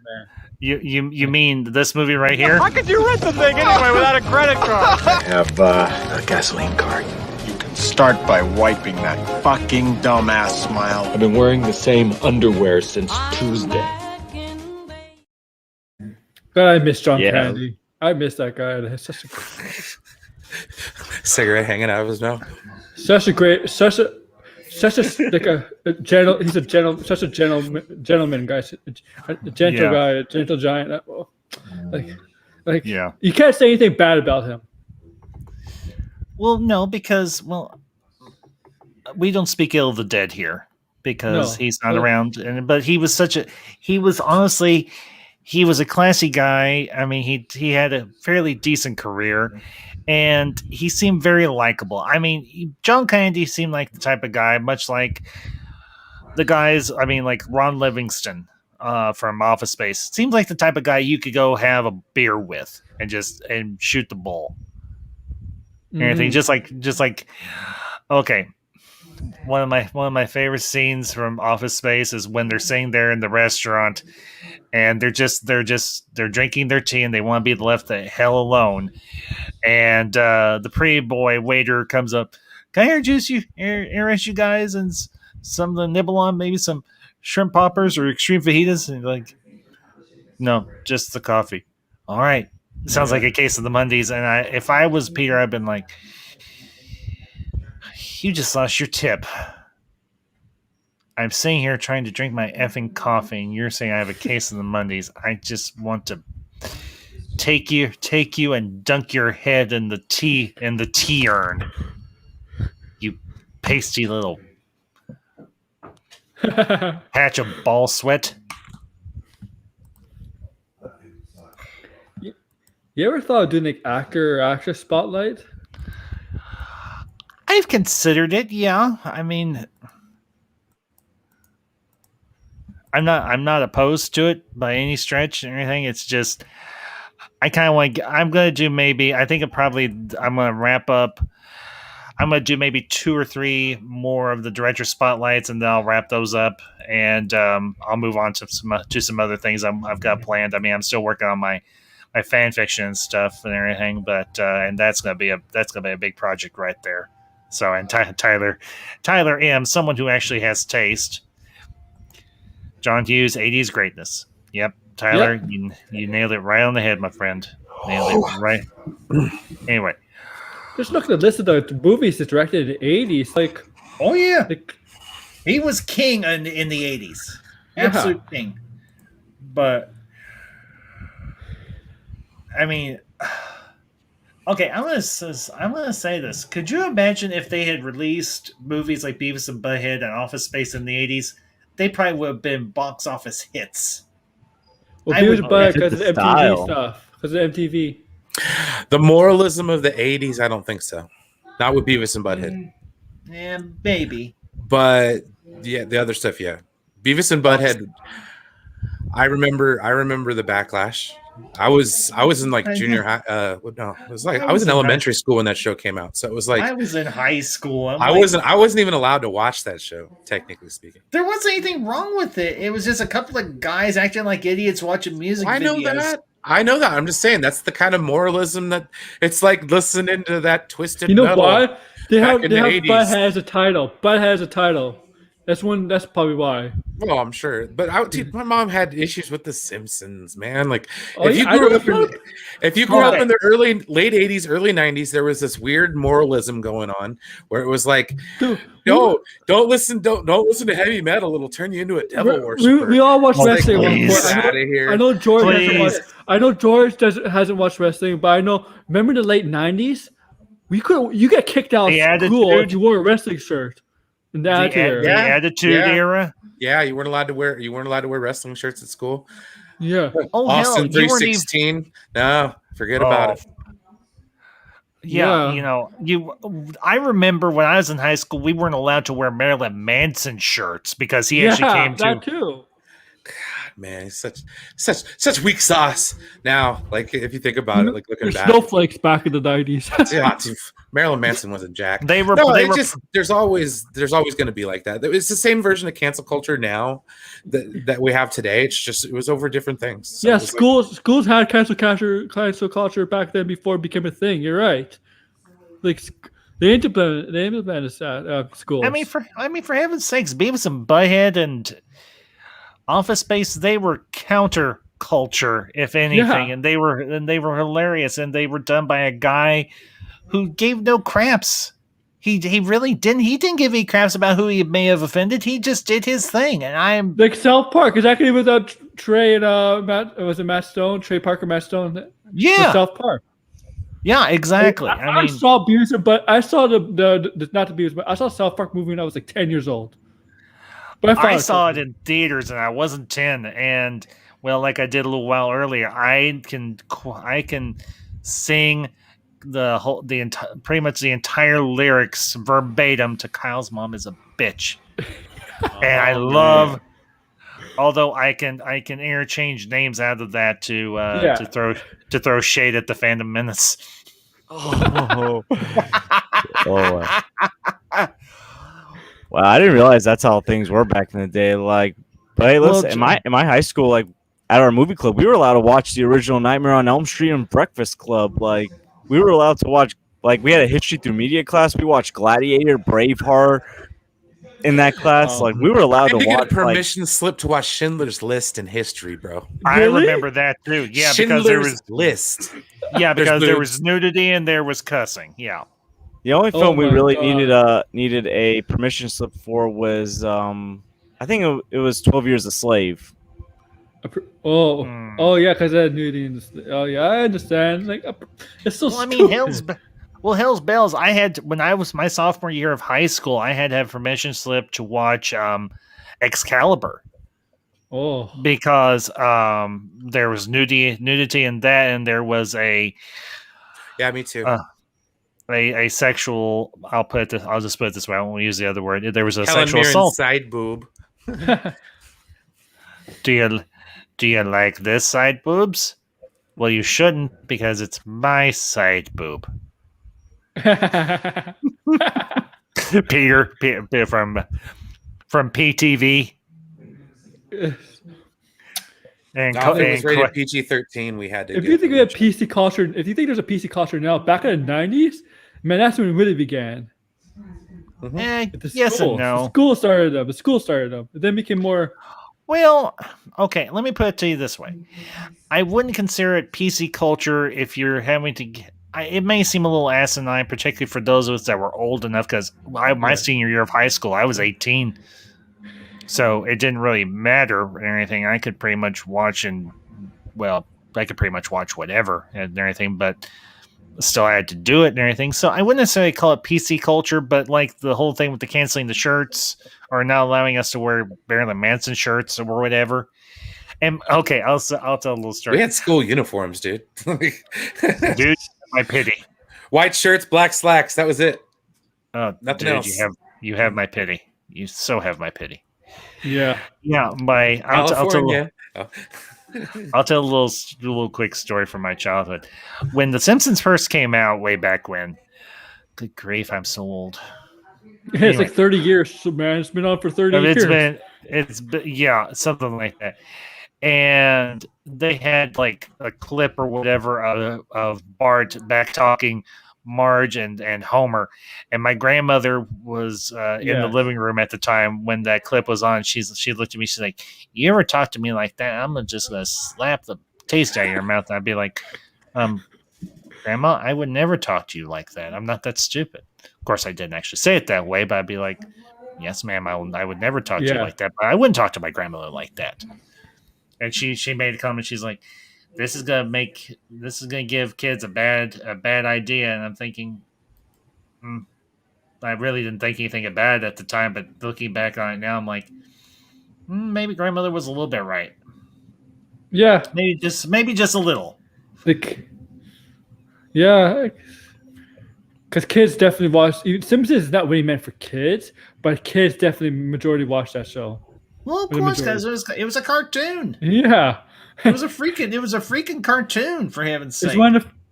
you mean this movie right here? How could you rent the thing anyway without a credit card? I have a gasoline card. You can start by wiping that fucking dumbass smile. I've been wearing the same underwear since Tuesday. God, I miss John Candy. I miss that guy. It's such a cigarette hanging out of his mouth. Such a gentleman guy, a gentle guy, a gentle giant. Like you can't say anything bad about him. Well, no, because we don't speak ill of the dead here because he's not around. But he was he was a classy guy. I mean, he had a fairly decent career. And he seemed very likable. I mean, John Candy seemed like the type of guy, much like the guys, I mean, like Ron Livingston from Office Space. Seems like the type of guy you could go have a beer with and shoot the bull. Mm-hmm. Anything, just like okay. One of my favorite scenes from Office Space is when they're sitting there in the restaurant and they're drinking their tea and they want to be left the hell alone. And the pretty boy waiter comes up. Can I interest you guys and some to nibble on? Maybe some shrimp poppers or extreme fajitas? And like, no, just the coffee. All right. Sounds like a case of the Mondays. And if I was Peter, I'd been like, you just lost your tip. I'm sitting here trying to drink my effing coffee, and you're saying I have a case of the Mondays. I just want to take you and dunk your head in the tea urn. You pasty little patch of ball sweat. You ever thought of doing like actor or actress spotlight? I've considered it, yeah. I mean, I'm not opposed to it by any stretch or anything. It's just I kind of want. I'm gonna do maybe. I think I'm gonna wrap up. I'm gonna do maybe 2 or 3 more of the director spotlights, and then I'll wrap those up, and I'll move on to some other things I've got planned. I mean, I'm still working on my fan fiction and stuff and everything, but and that's gonna be a big project right there. So, and Tyler M, someone who actually has taste. John Hughes, 80s greatness. Yep, Tyler, yep. You nailed it right on the head, my friend. Nailed it right. Anyway, just looking at the list of the movies that directed in the 80s, like, oh yeah, he was king in the 80s, absolute king. But I mean, okay, I'm gonna say this. Could you imagine if they had released movies like Beavis and Butthead and Office Space in the 80s? They probably would have been box office hits. Well, Beavis and Butthead because of the MTV stuff. Because of MTV. The moralism of the 80s, I don't think so. Not with Beavis and Butthead. Yeah, maybe. But yeah, the other stuff, yeah. Beavis and Butthead. I remember the backlash. I was in like junior high. No, it was like I was in elementary school when that show came out. So it was like I was in high school. I wasn't even allowed to watch that show, technically speaking. There wasn't anything wrong with it. It was just a couple of guys acting like idiots watching music videos. I know that. I'm just saying that's the kind of moralism that it's like listening to that twisted. You know metal why? They have the Butthead has a title. Butthead has a title. That's probably why. Well, I'm sure, but my mom had issues with The Simpsons, man. Like, if you grew up in the late '80s, early '90s, there was this weird moralism going on where it was like, don't listen to heavy metal; it'll turn you into a devil worshiper. We all watch wrestling. Out of here. I know George hasn't watched. I know George hasn't watched wrestling, but I know. Remember the late '90s? You got kicked out of school if you wore a wrestling shirt. The Attitude Era. Yeah, you weren't allowed to wear wrestling shirts at school. Yeah. Austin 316. No, forget about it. Yeah, I remember when I was in high school, we weren't allowed to wear Marilyn Manson shirts because he actually came to. That too. God, man, it's such weak sauce. Now, like if you think about it, like looking back, snowflakes back in the 90s. Yeah, Marilyn Manson wasn't jacked. There's always going to be like that. It's the same version of cancel culture now that we have today. It's just it was over different things. So yeah, schools had cancel culture back then before it became a thing. You're right. Like they implemented schools. I mean, for heaven's sakes, Beavis and Butthead and Office Space, they were counter culture, if anything, and they were hilarious, and they were done by a guy who gave no craps. He really didn't. He didn't give any craps about who he may have offended. He just did his thing, and I'm like South Park. Is actually without Trey and Matt Stone, Trey Parker, Matt Stone. Yeah, South Park. Yeah, exactly. I saw Beavis, but I saw the not the Beavis, but I saw South Park movie when I was like 10 years old. But I saw it in theaters, and I wasn't 10. And well, like I did a little while earlier, I can sing pretty much the entire lyrics verbatim to "Kyle's Mom Is a Bitch," and I love. Although I can interchange names out of that to throw shade at the Phantom Menace. Oh. Wow, I didn't realize that's how things were back in the day. Like, but hey, listen, in my high school, like at our movie club, we were allowed to watch the original Nightmare on Elm Street and Breakfast Club. Like, we were allowed to watch. Like, we had a history through media class. We watched Gladiator, Braveheart. In that class, like we were allowed to watch. Get a permission slip to watch Schindler's List in history, bro. I remember that too. Yeah, Schindler's because there was List. Yeah, because there was nudity and there was cussing. Yeah. The only film we really needed a permission slip for was I think it was 12 Years a Slave. Oh yeah, because I had nudity in the. Oh yeah, I understand. Like it's so. Well, stupid. I mean, Hell's Bells. I had when I was my sophomore year of high school. I had to have permission slip to watch Excalibur. Oh, because there was nudity in that, and there was a. Yeah, me too. A sexual. I'll just put it this way. I won't use the other word. There was a Helen sexual Mirren assault. Side boob. Do you like this side boobs? Well, you shouldn't because it's my side boob. Peter from PTV. And it was rated PG-13. We had to. If you think we have PC culture, if you think there's a PC culture now, back in the 90s, man, that's when it really began. Yes and no. The school started them. It then became more. Well, okay, let me put it to you this way. I wouldn't consider it PC culture if you're having to. It may seem a little asinine, particularly for those of us that were old enough, because my senior year of high school, I was 18. So it didn't really matter or anything. I could pretty much watch whatever and everything, but still I had to do it and everything. So I wouldn't necessarily call it PC culture, but like the whole thing with the canceling the shirts or not allowing us to wear Marilyn Manson shirts or whatever. And okay, I'll tell a little story. We had school uniforms, dude. Dude, my pity. White shirts, black slacks. That was it. Oh, nothing dude, else. You have my pity. You so have my pity. Yeah. I'll tell a little quick story from my childhood. When The Simpsons first came out way back when, good grief, I'm so old. Yeah, it's like 30 years, so man. It's been on for 30 years. It's been something like that. And they had like a clip or whatever of Bart back talking Marge and Homer, and my grandmother was in the living room at the time when that clip was on. She looked at me, she's like, "You ever talk to me like that, I'm just gonna slap the taste out of your mouth." And I'd be like, Grandma, I would never talk to you like that. I'm not that stupid. Of course I didn't actually say it that way, but I'd be like, yes ma'am, I would never talk to you like that, but I wouldn't talk to my grandmother like that. And she made a comment, she's like, This is gonna give kids a bad idea, and I'm thinking, I really didn't think anything about it at the time, but looking back on it now, I'm like, maybe grandmother was a little bit right. Yeah, maybe just a little. Yeah, because kids definitely watch. Simpsons is not really meant for kids, but kids definitely majority watch that show. Well, of course, because it was a cartoon. Yeah. It was a freaking cartoon, for heaven's sake.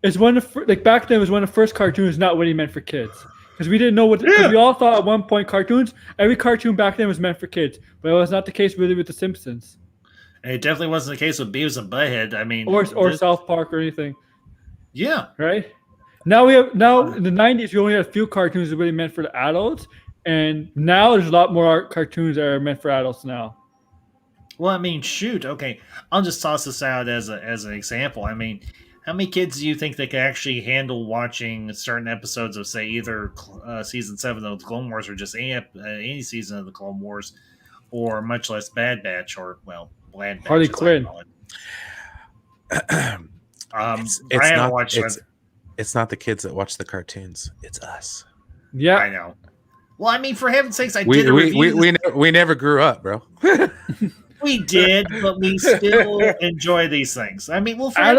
It's one of like back then it was one of the first cartoons not really meant for kids. Because we didn't know we all thought at one point every cartoon back then was meant for kids. But it was not the case really with The Simpsons. And it definitely wasn't the case with Beavis and Butthead. I mean, or South Park or anything. Yeah. Right? Now in the 90s we only had a few cartoons that were really meant for the adults. And now there's a lot more cartoons that are meant for adults now. Well, I mean, shoot. Okay, I'll just toss this out as an example. I mean, how many kids do you think they can actually handle watching certain episodes of, say, either season 7 of the Clone Wars or just any season of the Clone Wars, or much less Bad Batch or Bad Batch? Harley Quinn. It's not the kids that watch the cartoons. It's us. Yeah, I know. Well, I mean, for heaven's sakes, we never grew up, bro. We did, but we still enjoy these things. I mean, well, I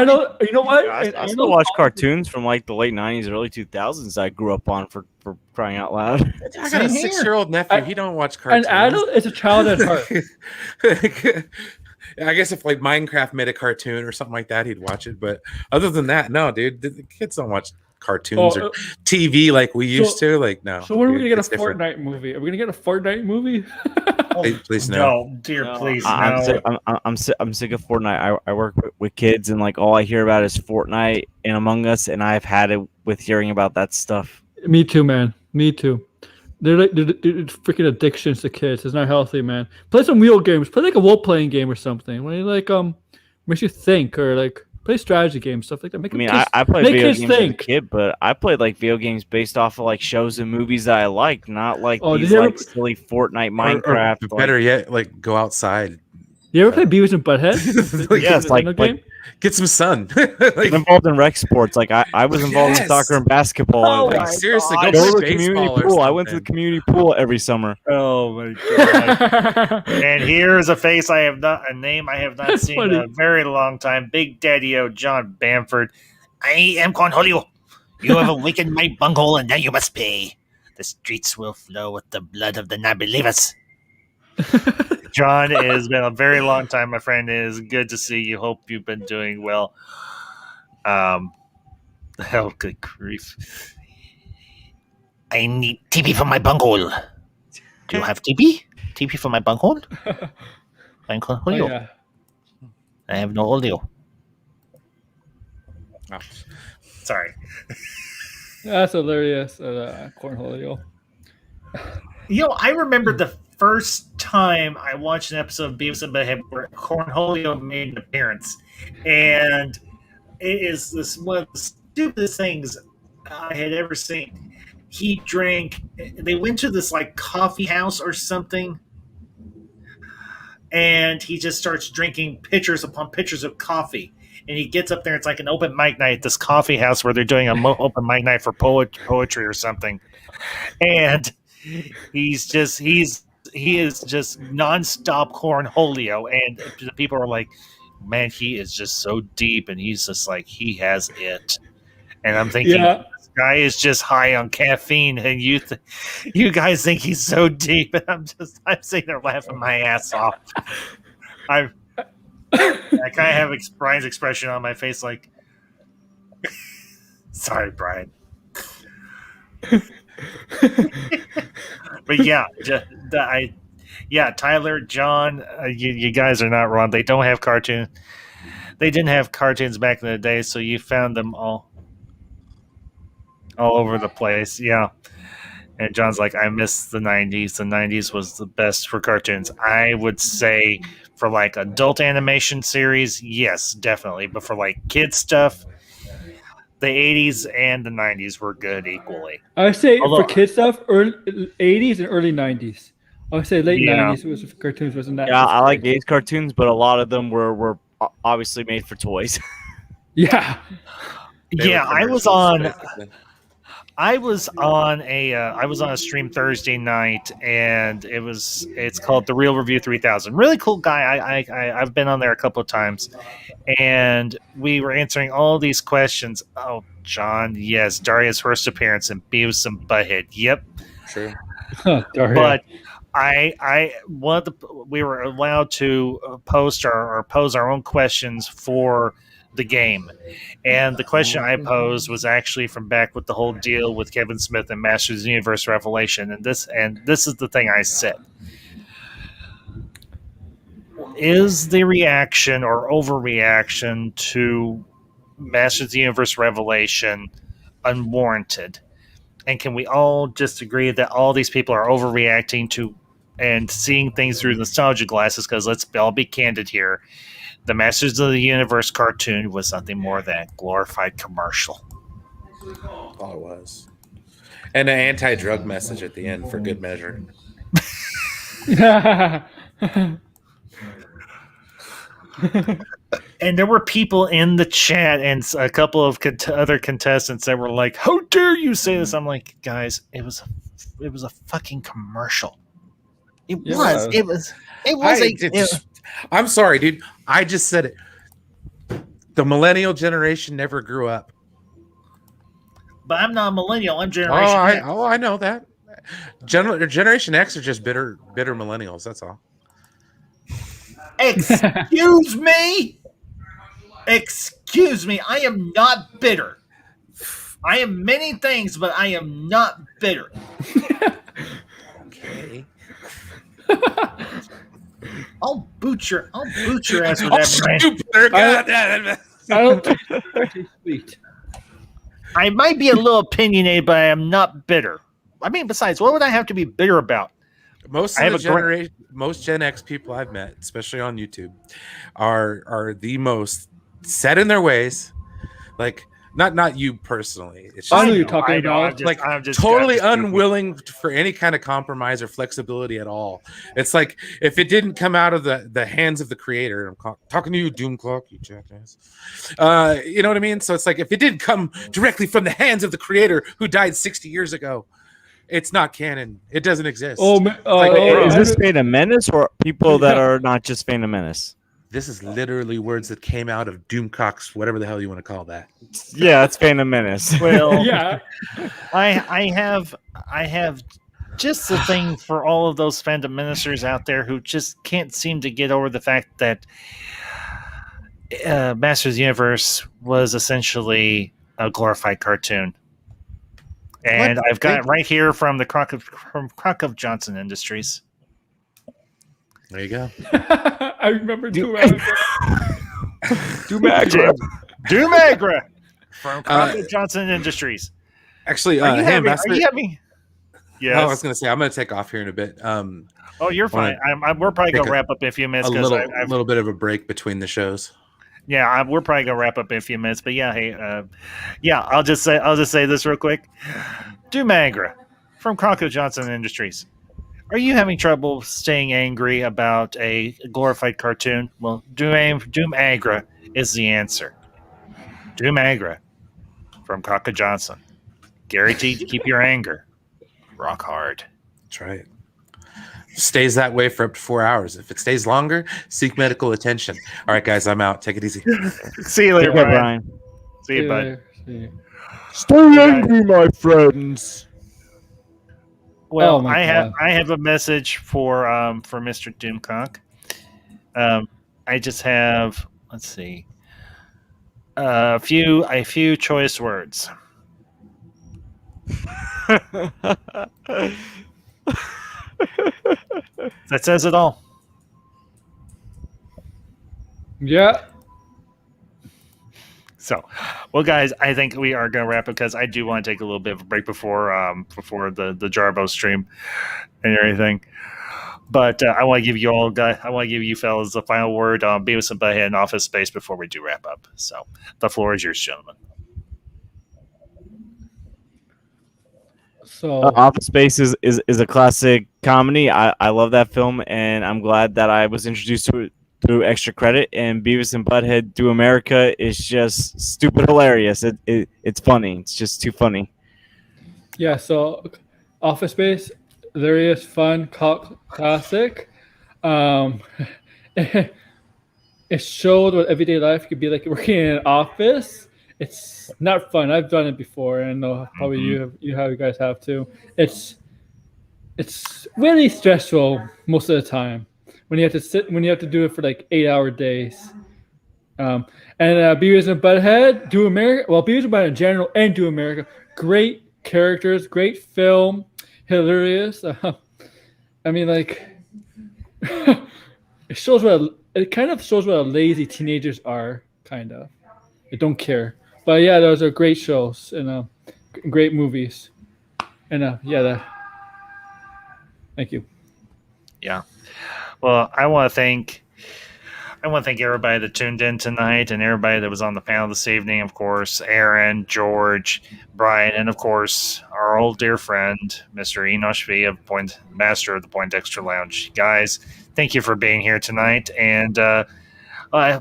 don't. You know what? I still watch cartoons from like the late '90s, early 2000s. I grew up on for crying out loud. I got a 6-year-old nephew. He don't watch cartoons. An adult is a child at heart. I guess if like Minecraft made a cartoon or something like that, he'd watch it. But other than that, no, dude. The kids don't watch cartoons or TV like we used to. Like no. So when are we gonna get a Fortnite movie? Are we gonna get a Fortnite movie? Please no. No, dear, please no. I'm sick of Fortnite. I work with kids, and like all I hear about is Fortnite and Among Us, and I've had it with hearing about that stuff. Me too, man. Me too. They're freaking addictions to kids. It's not healthy, man. Play some real games. Play like a role-playing game or something. When makes you think, or like play strategy games, stuff like that. I played video games as a kid, but I played like video games based off of like shows and movies that I like, not like these like silly Fortnite, Minecraft. Or better yet, like go outside. You ever play Beavis and Butthead? Yes, like get some sun. Like, involved in rec sports. Like I was involved in soccer and basketball. Like, seriously, go to the community pool. I went to the community pool every summer. Oh my god! And here's a face a name I have not seen in a very long time. Big Daddy-O John Bamford. I am Cornholio. You have awakened my bunghole, and now you must pay. The streets will flow with the blood of the non-believers. John, it has been a very long time, my friend. It is good to see you. Hope you've been doing well. Oh, good grief. I need TP for my bunghole. Do you have TP? TP for my bunghole? Bunghole? Oh, yeah. I have no audio. Oh. Sorry. That's hilarious. Cornholio. I remember the first time I watched an episode of Beavis and Butthead where Cornholio made an appearance. And it is one of the stupidest things I had ever seen. He drank, they went to this like coffee house or something, and he just starts drinking pitchers upon pitchers of coffee. And he gets up there, it's like an open mic night at this coffee house where they're doing an open mic night for poetry or something. And he is just nonstop Cornholio, and the people are like, man, he is just so deep, and he's just like, he has it. And I'm thinking, this guy is just high on caffeine, and you guys think he's so deep, and I'm sitting there laughing my ass off. I kind of have Brian's expression on my face, like, sorry, Brian. But Tyler, John, you guys are not wrong. They don't have cartoons. They didn't have cartoons back in the day, so you found them all over the place. Yeah. And John's like, I miss the 90s. The 90s was the best for cartoons. I would say for like adult animation series, yes, definitely. But for like kids stuff, the 80s and the 90s were good equally. I would say for kids stuff, early 80s and early 90s. I would say late 90s was cartoons wasn't that. Yeah, I like 80s cartoons, but a lot of them were obviously made for toys. Yeah. I was on a stream Thursday night, and it's called The Real Review 3000. Really cool guy. I've been on there a couple of times, and we were answering all these questions. Oh, John, yes, Daria's first appearance in Beavis and Butthead. Yep. True. But we were allowed to pose our own questions for the game, and the question I posed was actually from back with the whole deal with Kevin Smith and Masters of the Universe Revelation, and this is the thing I said: is the reaction or overreaction to Masters of the Universe Revelation unwarranted? And can we all just agree that all these people are overreacting to and seeing things through nostalgia glasses? Because let's all be candid here. The Masters of the Universe cartoon was nothing more than a glorified commercial. All it was. And an anti-drug message at the end for good measure. And there were people in the chat and a couple of other contestants that were like, how dare you say this? I'm like, guys, it was a fucking commercial. It was. I'm sorry, dude. I just said it. The millennial generation never grew up. But I'm not a millennial. I'm Generation X. I know that. Generation X are just bitter millennials. That's all. Excuse me? Excuse me. I am not bitter. I am many things, but I am not bitter. Okay. I'll boot your ass with that. I don't think that's sweet. I might be a little opinionated, but I am not bitter. I mean, besides, what would I have to be bitter about? Most Gen X people I've met, especially on YouTube, are the most set in their ways. Like, not you personally. It's just, I know you're talking about. I'm just totally unwilling for any kind of compromise or flexibility at all. It's like if it didn't come out of the hands of the creator. I'm talking to you, Doom Clock, you jackass. You know what I mean? So it's like if it didn't come directly from the hands of the creator who died 60 years ago, it's not canon. It doesn't exist. Is this Phantom Menace or people that are not just Phantom Menace? This is literally words that came out of Doomcock's, whatever the hell you want to call that. Yeah, it's Phantom Menace. Well, yeah, I have just the thing for all of those fandom ministers out there who just can't seem to get over the fact that Masters of the Universe was essentially a glorified cartoon. And I've got it right here from the Crockett Johnson Industries. There you go. I remember Dumagra. Dumagra from Crockett Johnson Industries. Actually, are you having? Yes. Oh, I was going to say I'm going to take off here in a bit. Oh, you're fine. We're probably going to wrap up in a few minutes. A little bit of a break between the shows. Yeah, we're probably going to wrap up in a few minutes. But yeah, hey, I'll just say this real quick. Dumagra from Crockett Johnson Industries. Are you having trouble staying angry about a glorified cartoon? Well, Dumagra is the answer. Dumagra from Crockett Johnson. Guaranteed to keep your anger rock hard. That's right. Stays that way for up to 4 hours. If it stays longer, seek medical attention. All right, guys, I'm out. Take it easy. See you later, Brian. See you, bud. Stay angry, my friends. Well, I have a message for Mr. Doomcock. I just have, let's see, a few choice words. That says it all. Yeah. So, well, guys, I think we are going to wrap it because I do want to take a little bit of a break before the Jarbo stream and everything. But I want to give you fellas the final word on Beavis and Butthead and Office Space before we do wrap up. So, the floor is yours, gentlemen. So, Office Space is a classic comedy. I love that film, and I'm glad that I was introduced to it through Extra Credit. And Beavis and Butthead Do America is just stupid hilarious. It's funny. It's just too funny. Yeah. So, Office Space, hilarious, fun, classic. It showed what everyday life could be like working in an office. It's not fun. I've done it before, and I know probably you guys have too. It's really stressful most of the time when you have to do it for like 8-hour days. And Beavis and Butthead Do America. Well, Beavis and Butthead in general and Do America. Great characters, great film, hilarious. I mean, like it kind of shows what lazy teenagers are. Kind of, they don't care. But yeah, those are great shows and great movies. And thank you. Yeah. Well, I want to thank everybody that tuned in tonight and everybody that was on the panel this evening. Of course, Aaron, George, Brian, and of course our old dear friend, Mr. Enosh V, master of the Point Extra Lounge. Guys, thank you for being here tonight. And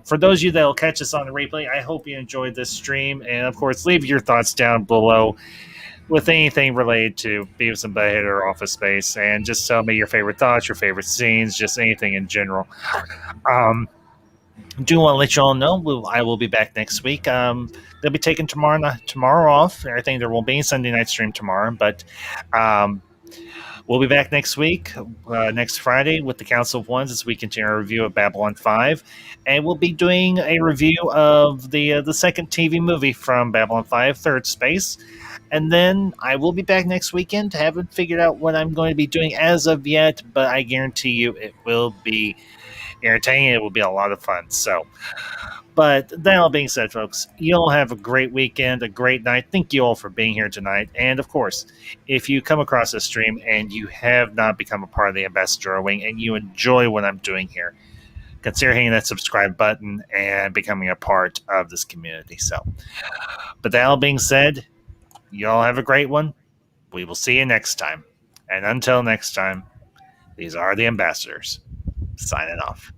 for those of you that will catch us on the replay, I hope you enjoyed this stream. And, of course, leave your thoughts down below with anything related to Beavis and Butthead or Office Space. And just tell me your favorite thoughts, your favorite scenes, just anything in general. Do want to let you all know I will be back next week. They'll be taking tomorrow off. I think there won't be a Sunday night stream tomorrow. But we'll be back next week, next Friday, with the Council of Ones as we continue our review of Babylon 5. And we'll be doing a review of the second TV movie from Babylon 5, Third Space. And then I will be back next weekend. Haven't figured out what I'm going to be doing as of yet, but I guarantee you it will be entertaining. It will be a lot of fun. So, but that all being said, folks, you all have a great weekend, a great night. Thank you all for being here tonight. And of course, if you come across this stream and you have not become a part of the Ambassador Wing and you enjoy what I'm doing here, consider hitting that subscribe button and becoming a part of this community. So, but that all being said, you all have a great one. We will see you next time. And until next time, these are the Ambassadors signing off.